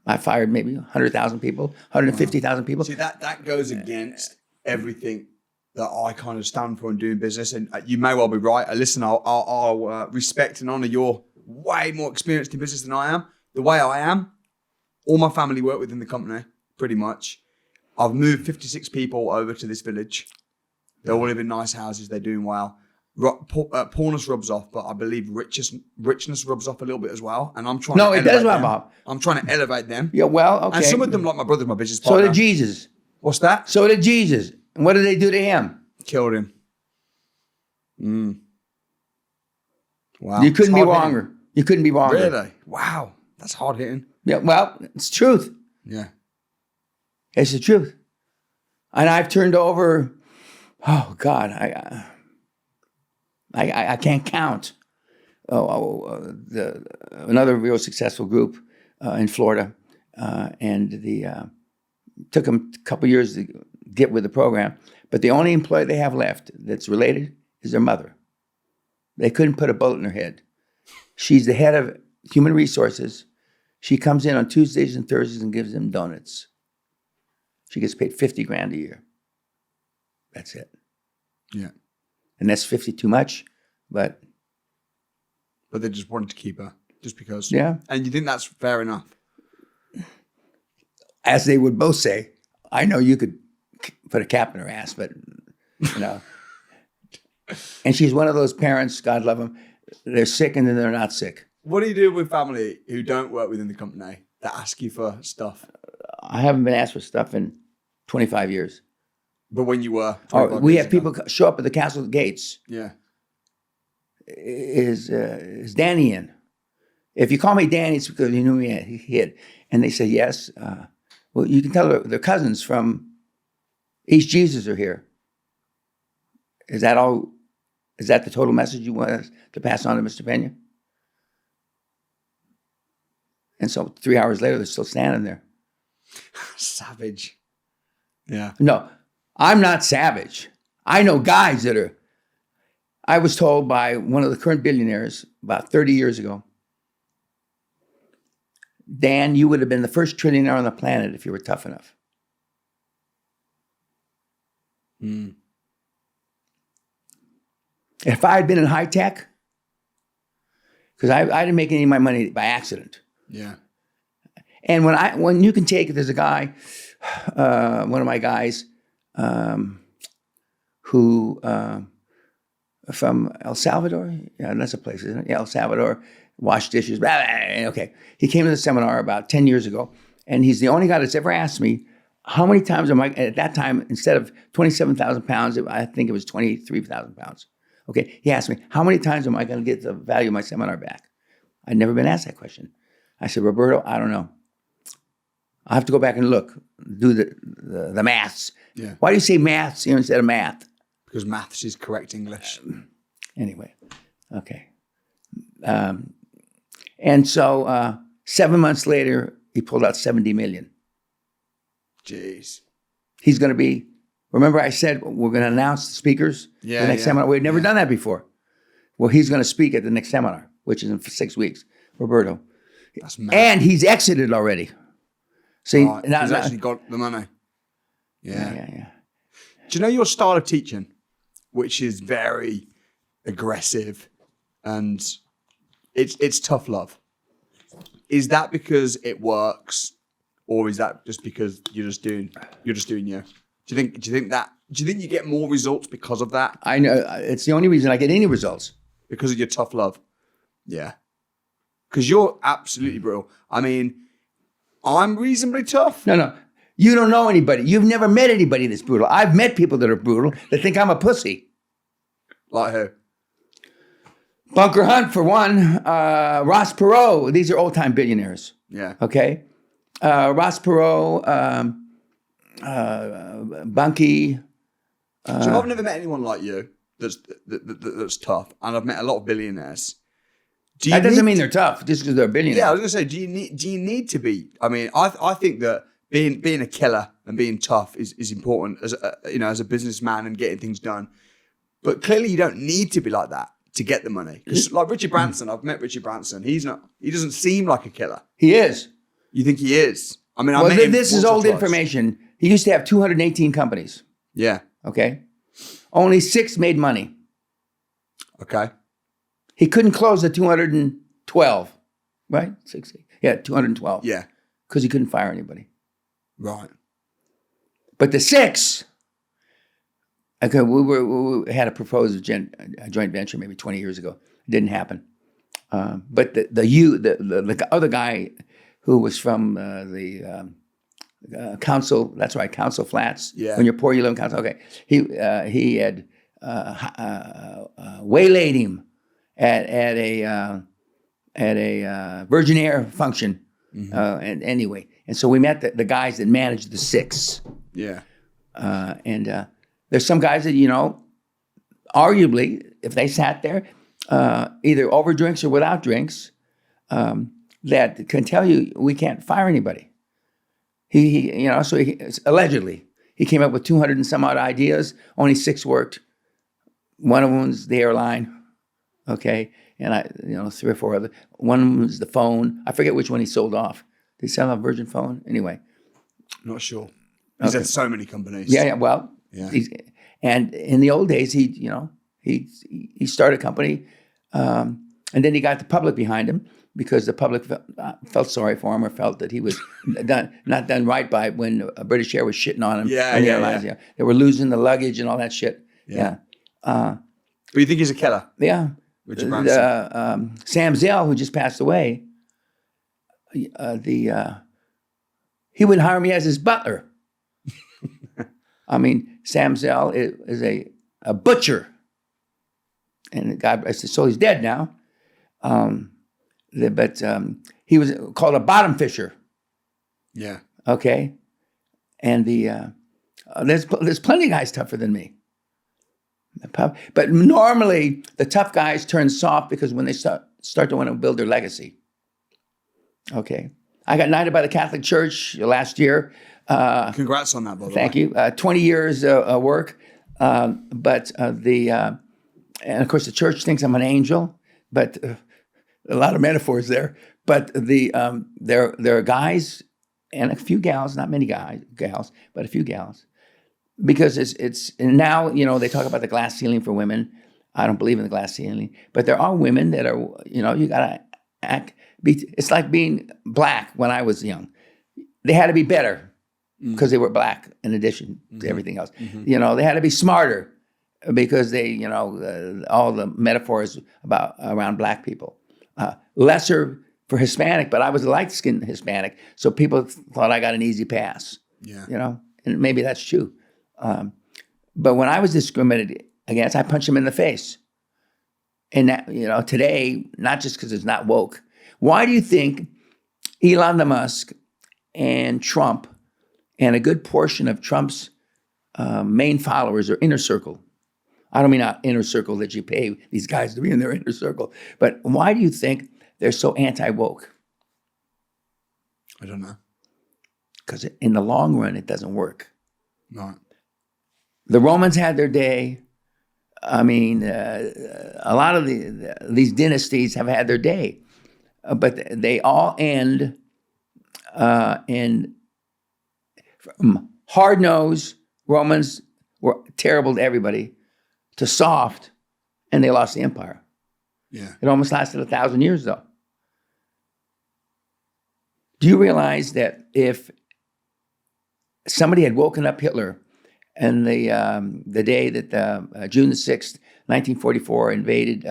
I fired maybe 100,000 people, 150,000 people. See, that goes against everything that I kind of stand for in doing business. And you may well be right. Listen, I'll respect and honor your way more experienced in business than I am. The way I am, all my family work within the company, pretty much. I've moved 56 people over to this village. They all live in nice houses. They're doing well. Poorness rubs off, but I believe richness rubs off a little bit as well. And I'm trying to elevate them. No, it does rub off. I'm trying to elevate them. Yeah, well, okay. And some of them, like my brother, my business partner. So did Jesus. What's that? So did Jesus. And what did they do to him? Killed him. Wow. You couldn't be wronger. You couldn't be wronger. Really? Wow. That's hard hitting. Yeah, well, it's truth. Yeah. It's the truth. And I've turned over, oh God, I can't count. Another real successful group in Florida, and took them a couple years to get with the program. But the only employee they have left that's related is their mother. They couldn't put a bullet in her head. She's the head of human resources. She comes in on Tuesdays and Thursdays and gives them donuts. She gets paid $50,000 a year. That's it. Yeah. And that's 50 too much, but they just wanted to keep her just because. Yeah. And you think that's fair enough? As they would both say, I know you could put a cap in her ass, but And she's one of those parents, God love them, they're sick and then they're not sick. What do you do with family who don't work within the company that ask you for stuff? I haven't been asked for stuff in 25 years. But when you were? We have people show up at the castle gates. Yeah. is Danny in? If you call me Danny, it's because you knew me he hid. And they said, yes. Well, you can tell their cousins from East Jesus are here. Is that all? Is that the total message you want us to pass on to Mr. Peña? And so 3 hours later, they're still standing there. Savage. Yeah. No, I'm not savage. I know guys that are. I was told by one of the current billionaires about 30 years ago, Dan, you would have been the first trillionaire on the planet if you were tough enough. Mm. If I had been in high tech, because I didn't make any of my money by accident. Yeah. And when you can take, there's a guy, one of my guys, who from El Salvador, yeah, that's a place, isn't it? Yeah, El Salvador, wash dishes. Blah, blah, blah. Okay, he came to the seminar about 10 years ago, and he's the only guy that's ever asked me, how many times am I, at that time, instead of 27,000 pounds, I think it was 23,000 pounds. Okay, he asked me, how many times am I going to get the value of my seminar back? I'd never been asked that question. I said, Roberto, I don't know. I'll have to go back and look, do the maths. Yeah. Why do you say maths instead of math? Because maths is correct English. Anyway, okay. And so 7 months later, he pulled out 70 million. Jeez. He's going to be, remember I said we're going to announce the speakers for the next seminar? We've never done that before. Well, he's going to speak at the next seminar, which is in 6 weeks, Roberto. That's mad. And he's exited already. See, right. He's actually got the money. Yeah. Do you know your style of teaching, which is very aggressive and it's tough love? Is that because it works, or is that just because you're just doing you? Do you think you get more results because of that? I know it's the only reason I get any results. Because of your tough love. Yeah. Because you're absolutely brutal. I mean, I'm reasonably tough. No. You don't know anybody. You've never met anybody that's brutal. I've met people that are brutal that think I'm a pussy. Like who? Bunker Hunt, for one. Ross Perot. These are old-time billionaires. Yeah. Okay? Ross Perot, Bunky. So I've never met anyone like you that's tough, and I've met a lot of billionaires. That doesn't mean they're tough just because they're billionaires. Yeah, I was going to say, do you need to be? I mean, I think that being a killer and being tough is important as a businessman and getting things done. But clearly, you don't need to be like that to get the money. Because like Richard Branson, I've met Richard Branson. He doesn't seem like a killer. He is. You think he is? I mean, this is old information. He used to have 218 companies. Yeah. Okay. Only 6 made money. Okay. He couldn't close at 212, right? 60. Yeah, 212. Yeah. Because he couldn't fire anybody. Right. But the 6, okay, we had a proposed a joint venture maybe 20 years ago. It didn't happen. But the other guy who was from the council, that's right, Council Flats. Yeah. When you're poor, you live in Council. Okay. He had waylaid him at a Virgin function. Mm-hmm. And anyway, and so we met the guys that managed the 6. Yeah. And there's some guys that, arguably, if they sat there, either over drinks or without drinks, that can tell you we can't fire anybody. Allegedly, he came up with 200 and some odd ideas. Only 6 worked. One of them was the airline. Okay. And 3 or 4 other. One of them was the phone. I forget which one he sold off. Did he sell a Virgin phone? Anyway. Not sure. He's had so many companies. Yeah. Well, yeah. And in the old days, he started a company, and then he got the public behind him because the public felt sorry for him or felt that he was not done right by when a British Air was shitting on him. Yeah. They were losing the luggage and all that shit. Yeah. But you think he's a killer? Yeah. Richard Branson. Sam Zell, who just passed away, he would hire me as his butler. I mean, Sam Zell is a butcher. and God rest his soul, he's dead now. But he was called a bottom fisher. Yeah. Okay. And there's plenty of guys tougher than me. But normally the tough guys turn soft because when they start to want to build their legacy. Okay. I got knighted by the Catholic Church last year. Congrats on that, by the way. Thank you. 20 years work. And of course the church thinks I'm an angel, but a lot of metaphors there. But there are guys and a few gals, not many gals, but a few gals. Because it's and now, they talk about the glass ceiling for women. I don't believe in the glass ceiling, but there are women that are, you gotta it's like being black when I was young. They had to be better because they were black in addition to everything else. Mm-hmm. They had to be smarter because they, all the metaphors around black people. Lesser for Hispanic, but I was a light-skinned Hispanic, so people thought I got an easy pass. Yeah. And maybe that's true. But when I was discriminated against, I punched him in the face. And that, today, not just because it's not woke. Why do you think Elon Musk and Trump and a good portion of Trump's main followers are inner circle? I don't mean not inner circle that you pay these guys to be in their inner circle, but why do you think they're so anti-woke? I don't know. Because in the long run, it doesn't work. No. The Romans had their day. I mean, a lot of these dynasties have had their day, but they all end in hard-nosed. Romans were terrible to everybody, to soft, and they lost the empire. Yeah. It almost lasted 1,000 years, though. Do you realize that if somebody had woken up Hitler and the day that June the 6th, 1944 invaded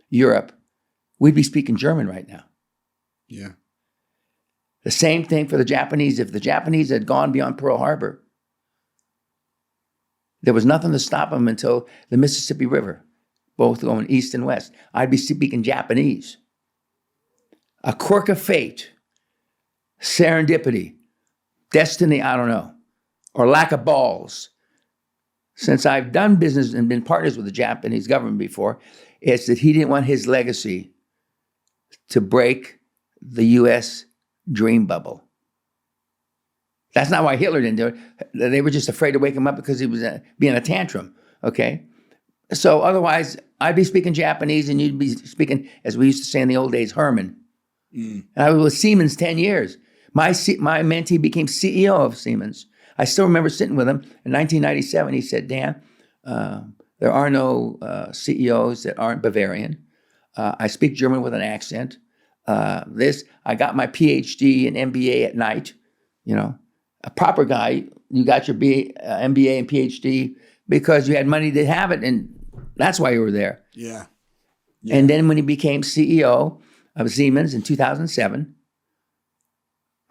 Europe, we'd be speaking German right now. Yeah. The same thing for the Japanese. If the Japanese had gone beyond Pearl Harbor, there was nothing to stop them until the Mississippi River, both going east and west. I'd be speaking Japanese. A quirk of fate, serendipity, destiny, I don't know, or lack of balls. Since I've done business and been partners with the Japanese government before, it's that he didn't want his legacy to break the U.S. dream bubble. That's not why Hitler didn't do it. They were just afraid to wake him up because he was being a tantrum, okay? So otherwise, I'd be speaking Japanese and you'd be speaking, as we used to say in the old days, Herman. And I was with Siemens 10 years. My mentee became CEO of Siemens. I still remember sitting with him in 1997. He said, Dan, there are no CEOs that aren't Bavarian. I speak German with an accent. I got my PhD and MBA at night. A proper guy, you got your MBA and PhD because you had money to have it, and that's why you were there. Yeah. And then when he became CEO of Siemens in 2007,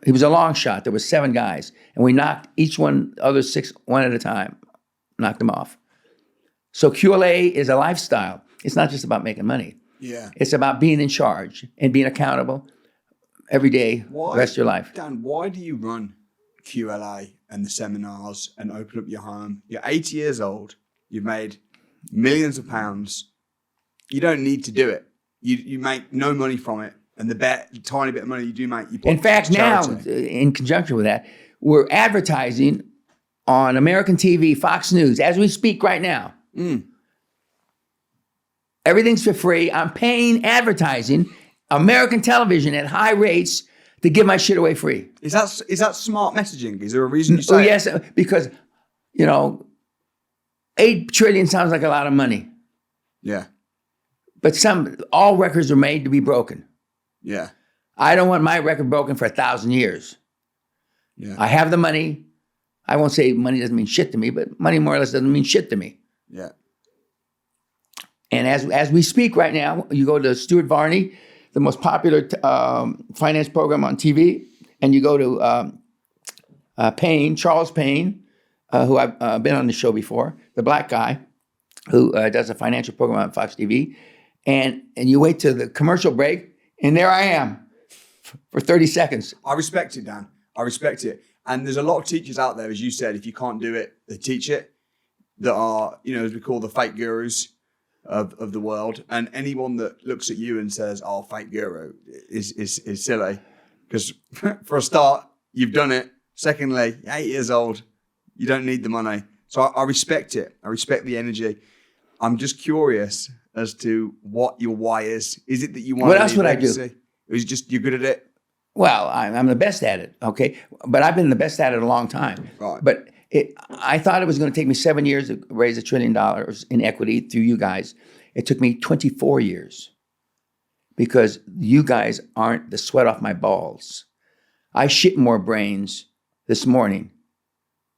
he was a long shot. There were 7 guys, and we knocked each one, other 6, one at a time, knocked them off. So QLA is a lifestyle. It's not just about making money. Yeah. It's about being in charge and being accountable every day, the rest of your life. Dan, why do you run QLA and the seminars and open up your home? You're 80 years old. You've made millions of pounds. You don't need to do it. You make no money from it. And the tiny bit of money you do make, you put in fact, now, in conjunction with that, we're advertising on American TV, Fox News, as we speak right now. Everything's for free. I'm paying advertising, American television at high rates to give my shit away free. Is that smart messaging? Is there a reason you say yes, because, 8 trillion sounds like a lot of money. Yeah. But all records are made to be broken. Yeah. I don't want my record broken for 1,000 years. Yeah. I have the money. I won't say money doesn't mean shit to me, but money more or less doesn't mean shit to me. Yeah. And as we speak right now, you go to Stuart Varney, the most popular finance program on TV, and you go to Charles Payne, who I've been on the show before, the black guy. who does a financial program on Fox TV, and you wait till the commercial break, and there I am for 30 seconds. I respect it, Dan. I respect it. And there's a lot of teachers out there, as you said, if you can't do it, they teach it, that are, as we call the fake gurus of the world. And anyone that looks at you and says, oh, fake guru is silly. Because for a start, you've done it. Secondly, you're 8 years old. You don't need the money. So I respect it. I respect the energy. I'm just curious as to what your why is. Is it that you want to leave legacy? Or is it just you're good at it? Well, I'm the best at it, okay? But I've been the best at it a long time. Right. But I thought it was going to take me 7 years to raise $1 trillion in equity through you guys. It took me 24 years because you guys aren't the sweat off my balls. I shit more brains this morning.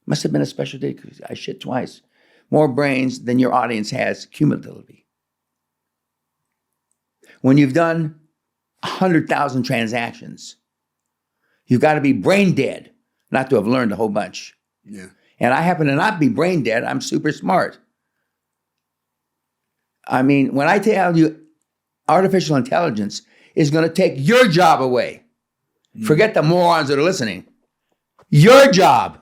Must have been a special day because I shit twice. More brains than your audience has cumulatively. When you've done 100,000 transactions, you've got to be brain dead not to have learned a whole bunch. Yeah. And I happen to not be brain dead. I'm super smart. I mean, when I tell you artificial intelligence is going to take your job away, forget the morons that are listening. Your job.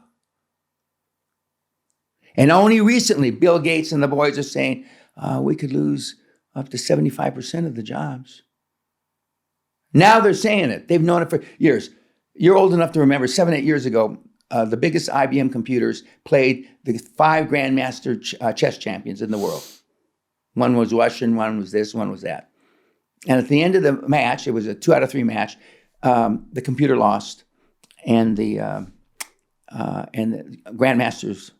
And only recently, Bill Gates and the boys are saying, we could lose up to 75% of the jobs. Now they're saying it. They've known it for years. You're old enough to remember 7, 8 years ago, the biggest IBM computers played the 5 grandmaster chess champions in the world. One was Russian, one was this, one was that. And at the end of the match, it was a 2 out of 3 match, the computer lost and the grandmasters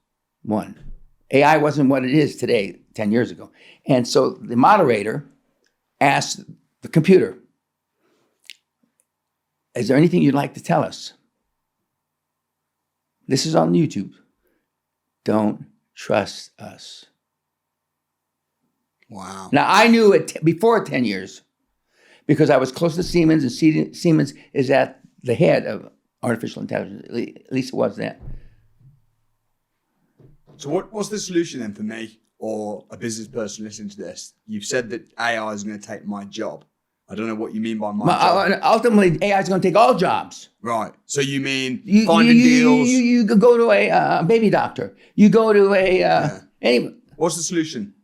won. AI wasn't what it is today, 10 years ago. And so the moderator asked the computer, is there anything you'd like to tell us? This is on YouTube. Don't trust us. Wow. Now, I knew it before 10 years because I was close to Siemens, and Siemens is at the head of artificial intelligence. At least it was then. So what's the solution then for me or a business person listening to this? You've said that AI is going to take my job. I don't know what you mean by my job. Ultimately, AI is going to take all jobs. Right. So you mean finding deals? You could go to a baby doctor. You go to any. What's the solution?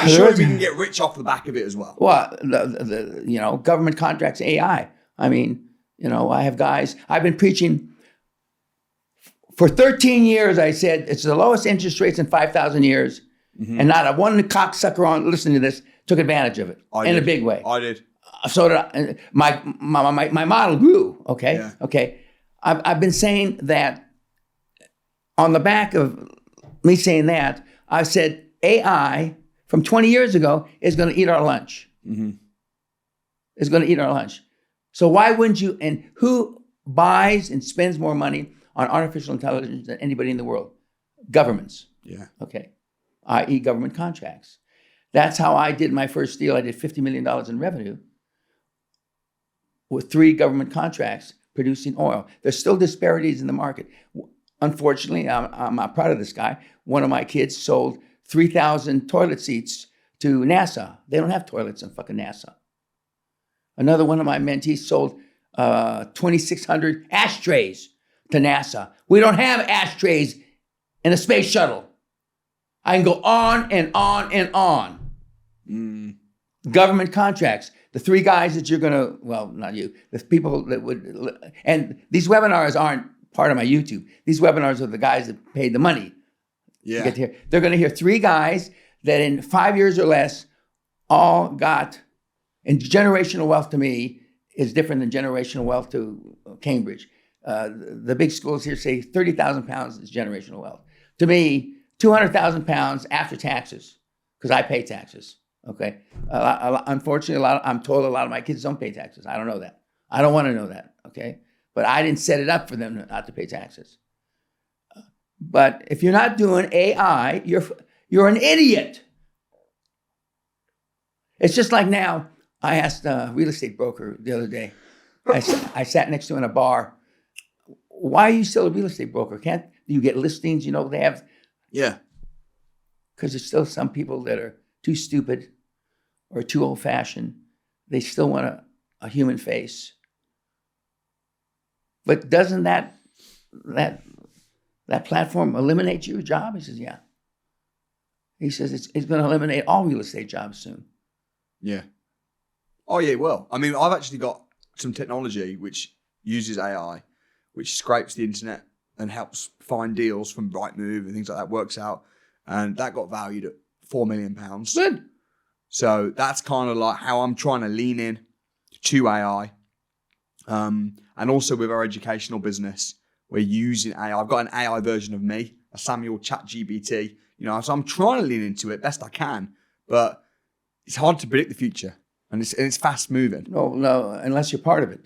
Sure, we can get rich off the back of it as well. Well, the government contracts AI. I mean, I have guys. I've been preaching for 13 years. I said it's the lowest interest rates in 5,000 years, and not a one cocksucker on listening to this took advantage of it in a big way. I did. So did I. My model grew. Okay. Yeah. Okay. I've been saying that on the back of me saying that, I said AI from 20 years ago is going to eat our lunch. It's going to eat our lunch. So why wouldn't you? And who buys and spends more money on artificial intelligence than anybody in the world? Governments. Yeah. Okay. I.e. government contracts. That's how I did my first deal. I did $50 million in revenue with 3 government contracts producing oil. There's still disparities in the market. Unfortunately, I'm not proud of this guy. One of my kids sold 3,000 toilet seats to NASA. They don't have toilets in fucking NASA. Another one of my mentees sold 2,600 ashtrays to NASA. We don't have ashtrays in a space shuttle. I can go on and on and on. Government contracts. The 3 guys that you're going to, well, not you, the people that would, and these webinars aren't part of my YouTube. These webinars are the guys that paid the money. Yeah. To get to hear. They're going to hear 3 guys that in 5 years or less all got, and generational wealth to me is different than generational wealth to Cambridge. The big schools here say 30,000 pounds is generational wealth. To me, 200,000 pounds after taxes, because I pay taxes. Okay. Unfortunately, I'm told a lot of my kids don't pay taxes. I don't know that. I don't want to know that. Okay. But I didn't set it up for them not to pay taxes. But if you're not doing AI, you're an idiot. It's just like now. I asked a real estate broker the other day. I sat next to him in a bar. Why are you still a real estate broker? Can't you get listings? They have. Yeah. Because there's still some people that are too stupid or too old-fashioned. They still want a human face. But doesn't that platform eliminate your job? He says, yeah. He says it's going to eliminate all real estate jobs soon. Yeah. Oh, yeah, well. I mean, I've actually got some technology which uses AI, which scrapes the internet and helps find deals from Rightmove and things like that, works out. And that got valued at £4 million. Good. So that's kind of like how I'm trying to lean in to AI. And also with our educational business, we're using AI. I've got an AI version of me, a Samuel ChatGPT. So I'm trying to lean into it best I can, but it's hard to predict the future, and it's fast moving. No, unless you're part of it.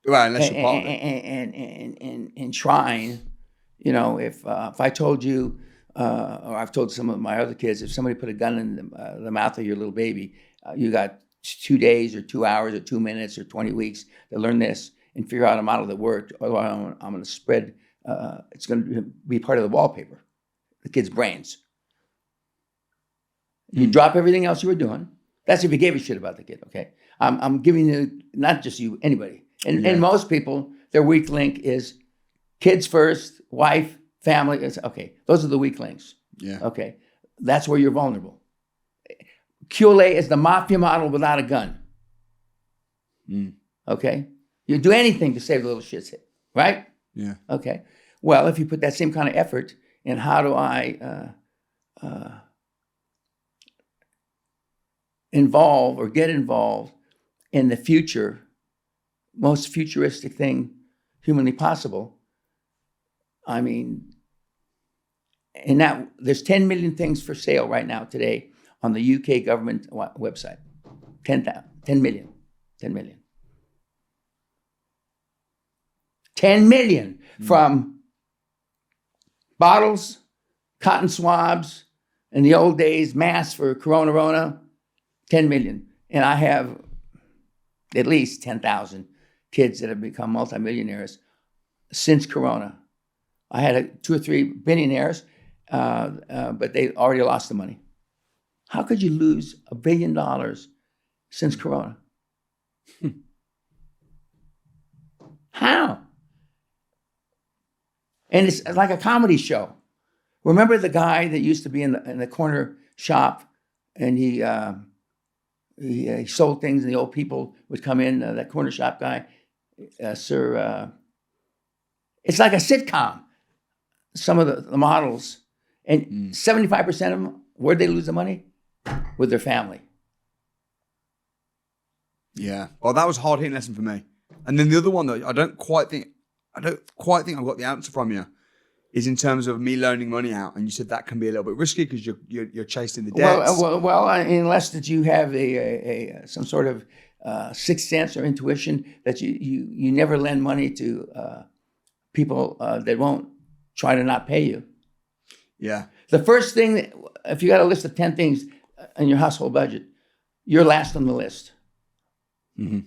Well, unless you're part of it. And trying, if I told you, or I've told some of my other kids, if somebody put a gun in the mouth of your little baby, you got 2 days or 2 hours or 2 minutes or 20 weeks to learn this and figure out a model that worked. Otherwise, I'm going to spread. It's going to be part of the wallpaper, the kid's brains. You drop everything else you were doing. That's if you gave a shit about the kid, okay? I'm giving you, not just you, anybody. And most people, their weak link is kids first, wife, family. Okay, those are the weak links. Yeah. Okay, that's where you're vulnerable. QLA is the mafia model without a gun. Okay? You do anything to save the little shit's hit, right? Yeah. Okay. Well, if you put that same kind of effort in how do I involve or get involved in the future, most futuristic thing humanly possible. I mean, and now there's 10 million things for sale right now today on the UK government website. 10 million. 10 million. 10 million from bottles, cotton swabs, in the old days, masks for Corona, 10 million. And I have at least 10,000 kids that have become multimillionaires since Corona. I had 2 or 3 billionaires, but they already lost the money. How could you lose $1 billion since Corona? How? And it's like a comedy show. Remember the guy that used to be in the corner shop, and he sold things, and the old people would come in. That corner shop guy, Sir. It's like a sitcom. Some of the models, and 75% of them, where'd they lose the money? With their family. Yeah. Well, that was a hard hitting lesson for me. And then the other one that I don't quite think I've got the answer from you is in terms of me loaning money out. And you said that can be a little bit risky because you're chasing the debts. Well, unless that you have some sort of sixth sense or intuition that you never lend money to people that won't try to not pay you. Yeah. The first thing, if you got a list of 10 things in your household budget, you're last on the list. Mm-hmm.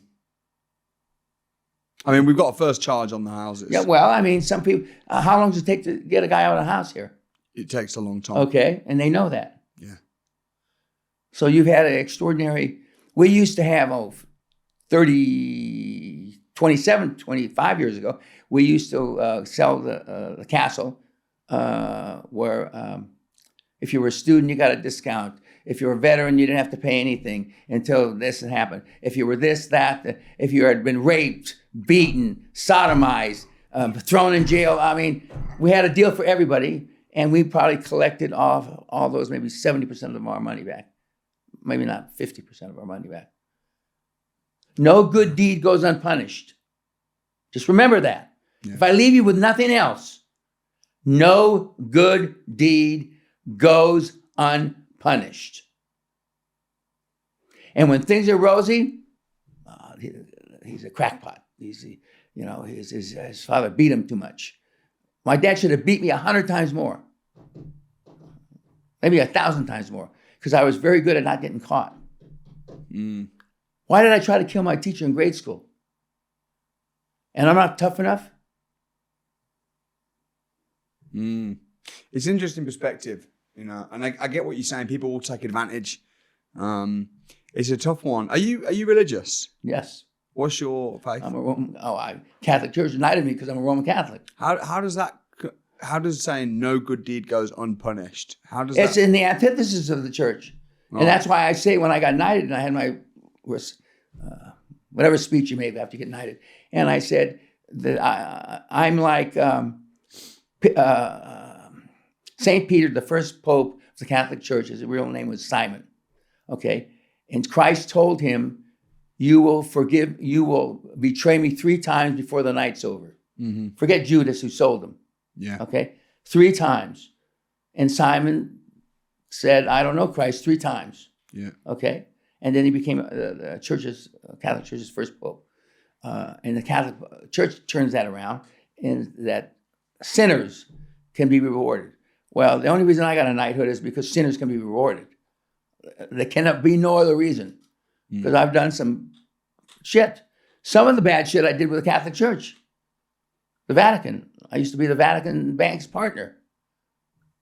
I mean, we've got a first charge on the houses. Yeah, well, I mean, some people, how long does it take to get a guy out of the house here? It takes a long time. Okay, and they know that. Yeah. So you've had an extraordinary, we used to have, 25 years ago, we used to sell the castle where if you were a student, you got a discount. If you were a veteran, you didn't have to pay anything until this had happened. If you were this, that, if you had been raped, beaten, sodomized, thrown in jail, I mean, we had a deal for everybody, and we probably collected off all those, maybe 70% of our money back. Maybe not 50% of our money back. No good deed goes unpunished. Just remember that. Yeah. If I leave you with nothing else, no good deed goes unpunished. And when things are rosy, he's a crackpot. His father beat him too much. My dad should have beat me 100 times more. Maybe 1,000 times more. Because I was very good at not getting caught. Why did I try to kill my teacher in grade school? And I'm not tough enough? It's an interesting perspective. You know, and I get what you're saying. People will take advantage. It's a tough one. Are you religious? Yes. What's your faith? I'm a Roman. Catholic Church united me because I'm a Roman Catholic. How does saying no good deed goes unpunished? It's in the antithesis of the church, and that's why I say when I got knighted and I had my whatever speech you made after you get knighted, and I said that I'm like Saint Peter, the first pope of the Catholic Church. His real name was Simon. Okay, and Christ told him, you will betray me 3 times before the night's over. Mm-hmm. Forget Judas who sold him. Yeah. Okay. 3 times. And Simon said, I don't know Christ 3 times. Yeah. Okay. And then he became the Catholic Church's first pope. And the Catholic Church turns that around in that sinners can be rewarded. Well, the only reason I got a knighthood is because sinners can be rewarded. There cannot be no other reason. Because I've done some shit. Some of the bad shit I did with the Catholic Church. The Vatican. I used to be the Vatican Bank's partner.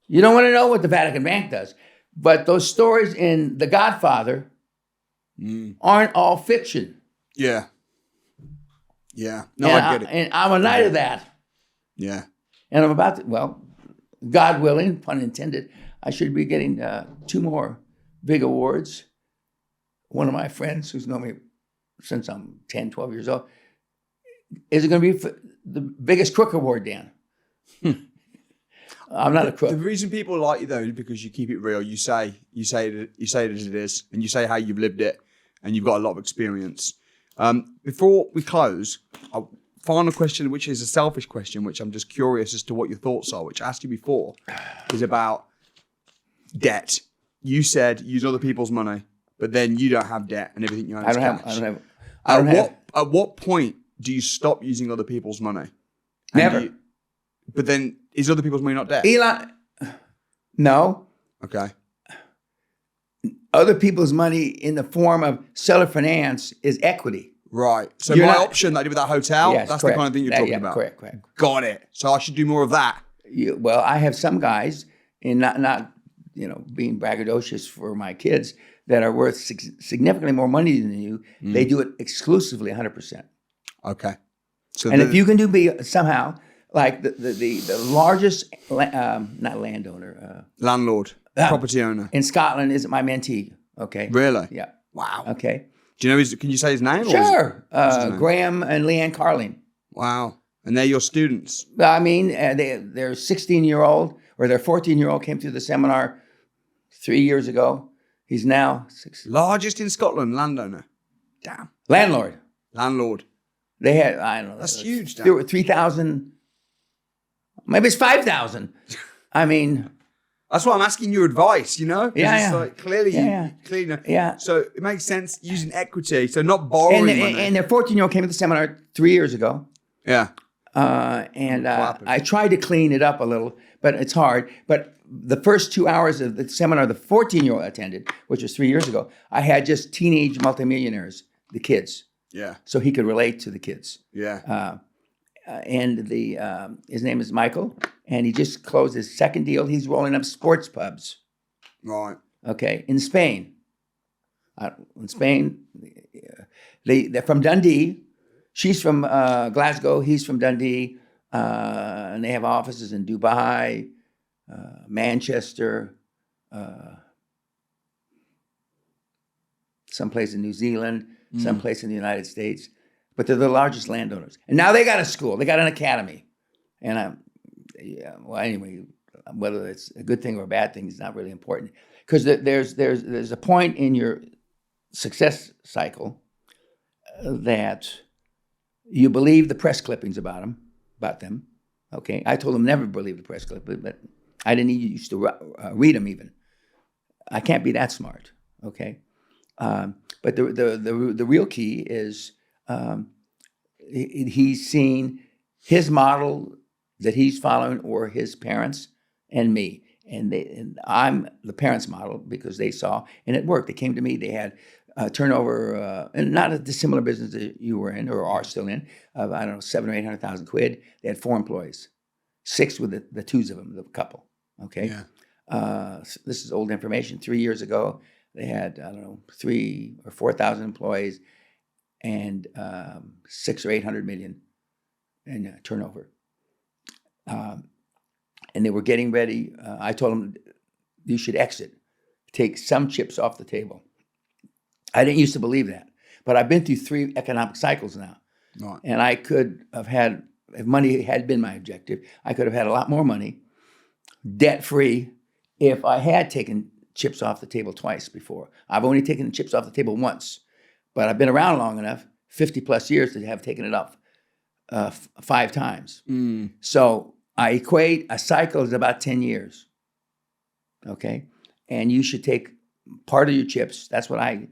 You don't want to know what the Vatican Bank does. But those stories in The Godfather aren't all fiction. Yeah. Yeah. No, I get it. And I'm a knight of that. Yeah. And I'm about to, God willing, pun intended, I should be getting 2 more big awards. One of my friends who's known me since I'm 10, 12 years old, is it going to be the biggest crook award, Dan? I'm not a crook. The reason people like you, though, is because you keep it real. You say it as it is, and you say how you've lived it, and you've got a lot of experience. Before we close, a final question, which is a selfish question, which I'm just curious as to what your thoughts are, which I asked you before, is about debt. You said use other people's money. But then you don't have debt and everything you own is cash. At what point do you stop using other people's money? Never. But then is other people's money not debt? No. Okay. Other people's money in the form of seller finance is equity. Right. So my option that I did with that hotel, that's correct. The kind of thing you're talking about. Correct. Got it. So I should do more of that. I have some guys, and not being braggadocious for my kids, that are worth significantly more money than you. They do it exclusively 100%. Okay. So if you can do somehow, like the largest, not landowner. Landlord, property owner. In Scotland is my mentee. Okay. Really? Yeah. Wow. Okay. Do you know can you say his name? Sure. Graham and Leanne Carling. Wow. And they're your students? I mean, their 16-year-old or their 14-year-old came through the seminar 3 years ago. He's now largest in Scotland, landowner. Damn. Landlord. They had, I don't know. That's huge. There were 3,000. Maybe it's 5,000. I mean. That's why I'm asking your advice, Yeah. It's like clearly. Yeah. So it makes sense using equity. So not borrowing money. And their 14-year-old came to the seminar 3 years ago. Yeah. I tried to clean it up a little, but it's hard. But the first 2 hours of the seminar the 14-year-old attended, which was 3 years ago, I had just teenage multimillionaires, the kids. Yeah. So he could relate to the kids. Yeah. And his name is Michael, and he just closed his second deal. He's rolling up sports pubs. Right. Okay. In Spain. They're from Dundee. She's from Glasgow. He's from Dundee. And they have offices in Dubai, Manchester, someplace in New Zealand, someplace in the United States. But they're the largest landowners. And now they got a school. They got an academy. And anyway, whether it's a good thing or a bad thing is not really important. Because there's a point in your success cycle that you believe the press clippings about them. Okay, I told them never believe the press clippings, but I didn't used to read them even. I can't be that smart. Okay, but the real key is he's seen his model that he's following, or his parents and me, and I'm the parents' model because they saw and it worked. They came to me. They had turnover, and not a dissimilar business that you were in or are still in, of, I don't know, 700,000 or 800,000 quid. They had 4 employees, 6 with the twos of them, the couple. Okay. This is old information. 3 years ago, they had, I don't know, 3,000 or 4,000 employees and 600 or 800 million in turnover. And they were getting ready. I told them, you should exit. Take some chips off the table. I didn't used to believe that. But I've been through 3 economic cycles now. Right. And I could have had, if money had been my objective, I could have had a lot more money, debt-free, if I had taken chips off the table twice before. I've only taken the chips off the table once, but I've been around long enough, 50 plus years, to have taken it off 5 times. So I equate a cycle is about 10 years, okay? And you should take part of your chips. That's what I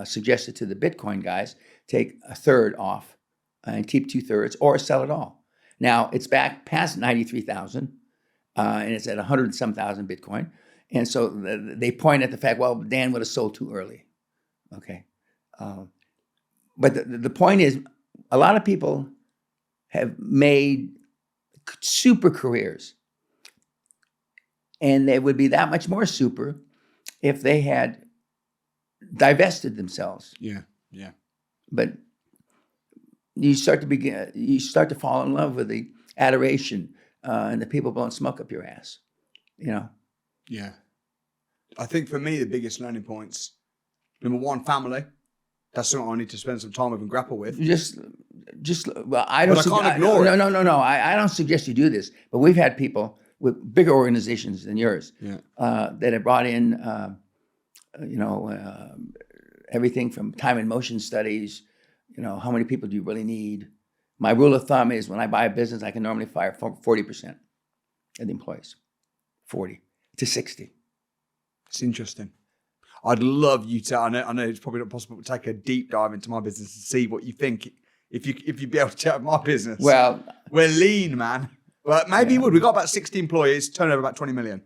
suggested to the Bitcoin guys. Take a third off and keep 2/3 or sell it all. Now, it's back past 93,000 and it's at 100 and some thousand Bitcoin. And so they point at the fact, well, Dan would have sold too early, okay? But the point is, a lot of people have made super careers. And they would be that much more super if they had divested themselves. Yeah. But you start to fall in love with the adoration and the people blowing smoke up your ass, you know? Yeah. I think for me, the biggest learning points, number one, family. That's something I need to spend some time with and grapple with. Well, I don't. But I can't ignore it. No. I don't suggest you do this. But we've had people with bigger organizations than yours that have brought in, everything from time and motion studies. You know, how many people do you really need? My rule of thumb is when I buy a business, I can normally fire 40% of the employees, 40 to 60. It's interesting. I'd love you to. I know it's probably not possible to take a deep dive into my business and see what you think. If you'd be able to check my business. Well, we're lean, man. But maybe you would. We've got about 60 employees, turnover about 20 million.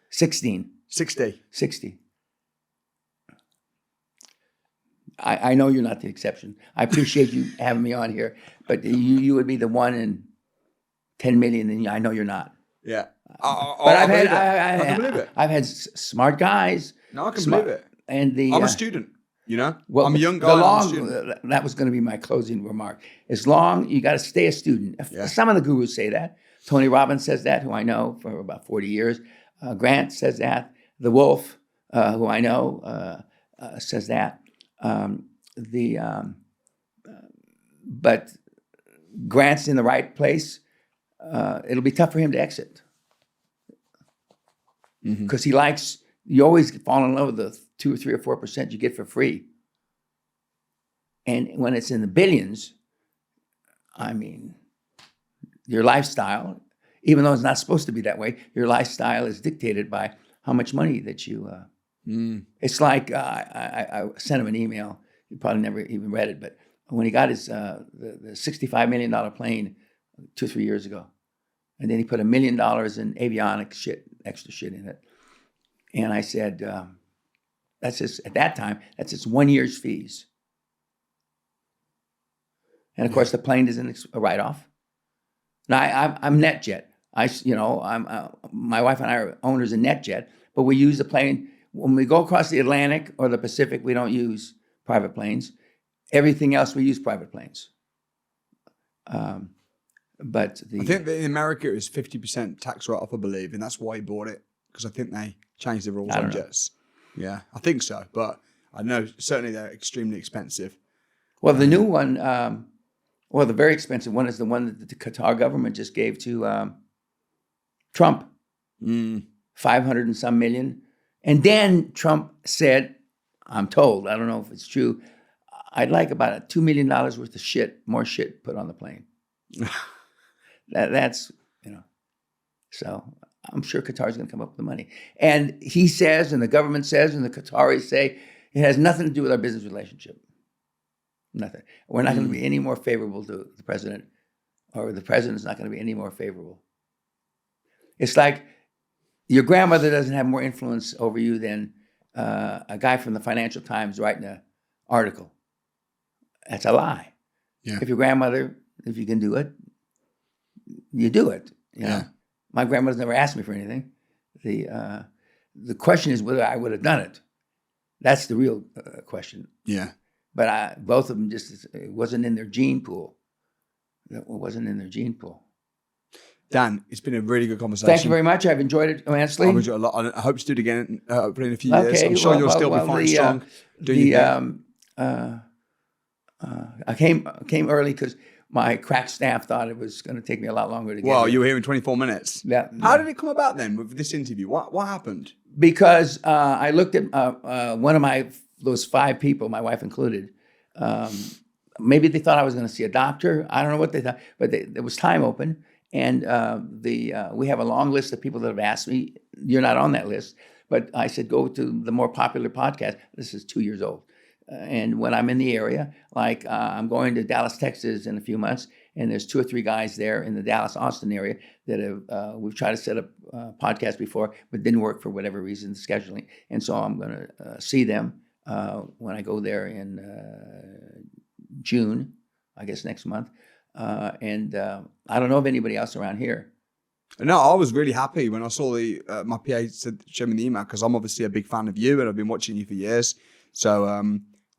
60. I know you're not the exception. I appreciate you having me on here, but you would be the 1 in 10 million, and I know you're not. Yeah. But I can believe it. I've had smart guys. No, I can believe it. And I'm a student, you know? I'm a young guy. I'm a student. That was going to be my closing remark. As long, you got to stay a student. Yeah. Some of the gurus say that. Tony Robbins says that, who I know for about 40 years. Grant says that. The Wolf, who I know, says that. But Grant's in the right place. It'll be tough for him to exit. Because you always fall in love with the 2 or 3 or 4% you get for free. And when it's in the billions, I mean, your lifestyle, even though it's not supposed to be that way, your lifestyle is dictated by how much money that you, It's like, I sent him an email, he probably never even read it, but when he got his, the $65 million plane 2 or 3 years ago, and then he put $1 million in avionics extra shit in it. And I said, that's just, at that time, that's just 1 year's fees. And of course, the plane isn't a write-off. Now, I'm NetJet. My wife and I are owners of NetJet, but we use the plane. When we go across the Atlantic or the Pacific, we don't use private planes. Everything else, we use private planes. But I think that in America it was 50% tax write-off, I believe, and that's why he bought it, because I think they changed the rules on jets. Yeah, I think so, but I know certainly they're extremely expensive. Well, the new one, the very expensive one is the one that the Qatar government just gave to Trump, 500 and some million. And then Trump said, I'm told, I don't know if it's true, I'd like about $2 million worth of more shit put on the plane. That's, so I'm sure Qatar's going to come up with the money. And he says, and the government says, and the Qataris say, it has nothing to do with our business relationship. Nothing. We're not going to be any more favorable to the president, or the president's not going to be any more favorable. It's like your grandmother doesn't have more influence over you than a guy from the Financial Times writing an article. That's a lie. Yeah. If your grandmother, if you can do it, you do it. You know? My grandmother's never asked me for anything. The question is whether I would have done it. That's the real question. Yeah. But both of them it wasn't in their gene pool. It wasn't in their gene pool. Dan, it's been a really good conversation. Thank you very much. I've enjoyed it immensely. I've enjoyed it a lot. I hope to do it again in a few years. I'm sure you'll still be fine strong. I came early because my crack staff thought it was going to take me a lot longer to get Well, here. you were here in 24 minutes. Yeah. How did it come about then with this interview? What happened? Because I looked at one of those 5 people, my wife included. Maybe they thought I was going to see a doctor. I don't know what they thought, but there was time open. And we have a long list of people that have asked me. You're not on that list. But I said, go to the more popular podcast. This is 2 years old. And when I'm in the area, like I'm going to Dallas, Texas in a few months, and there's 2 or 3 guys there in the Dallas-Austin area that have we've tried to set up podcasts before, but didn't work for whatever reason, scheduling. And so I'm going to see them when I go there in June, I guess next month. And I don't know of anybody else around here. No, I was really happy when I saw my PA show me the email, because I'm obviously a big fan of you and I've been watching you for years. So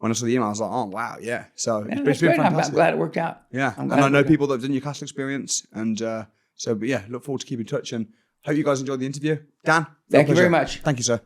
when I saw the email, I was like, oh, wow, yeah. So it's been fantastic. I'm glad it worked out. Yeah, and I know people that have done your castle experience. And but yeah, look forward to keeping in touch and hope you guys enjoyed the interview. Dan, thank you very much. Thank you, sir.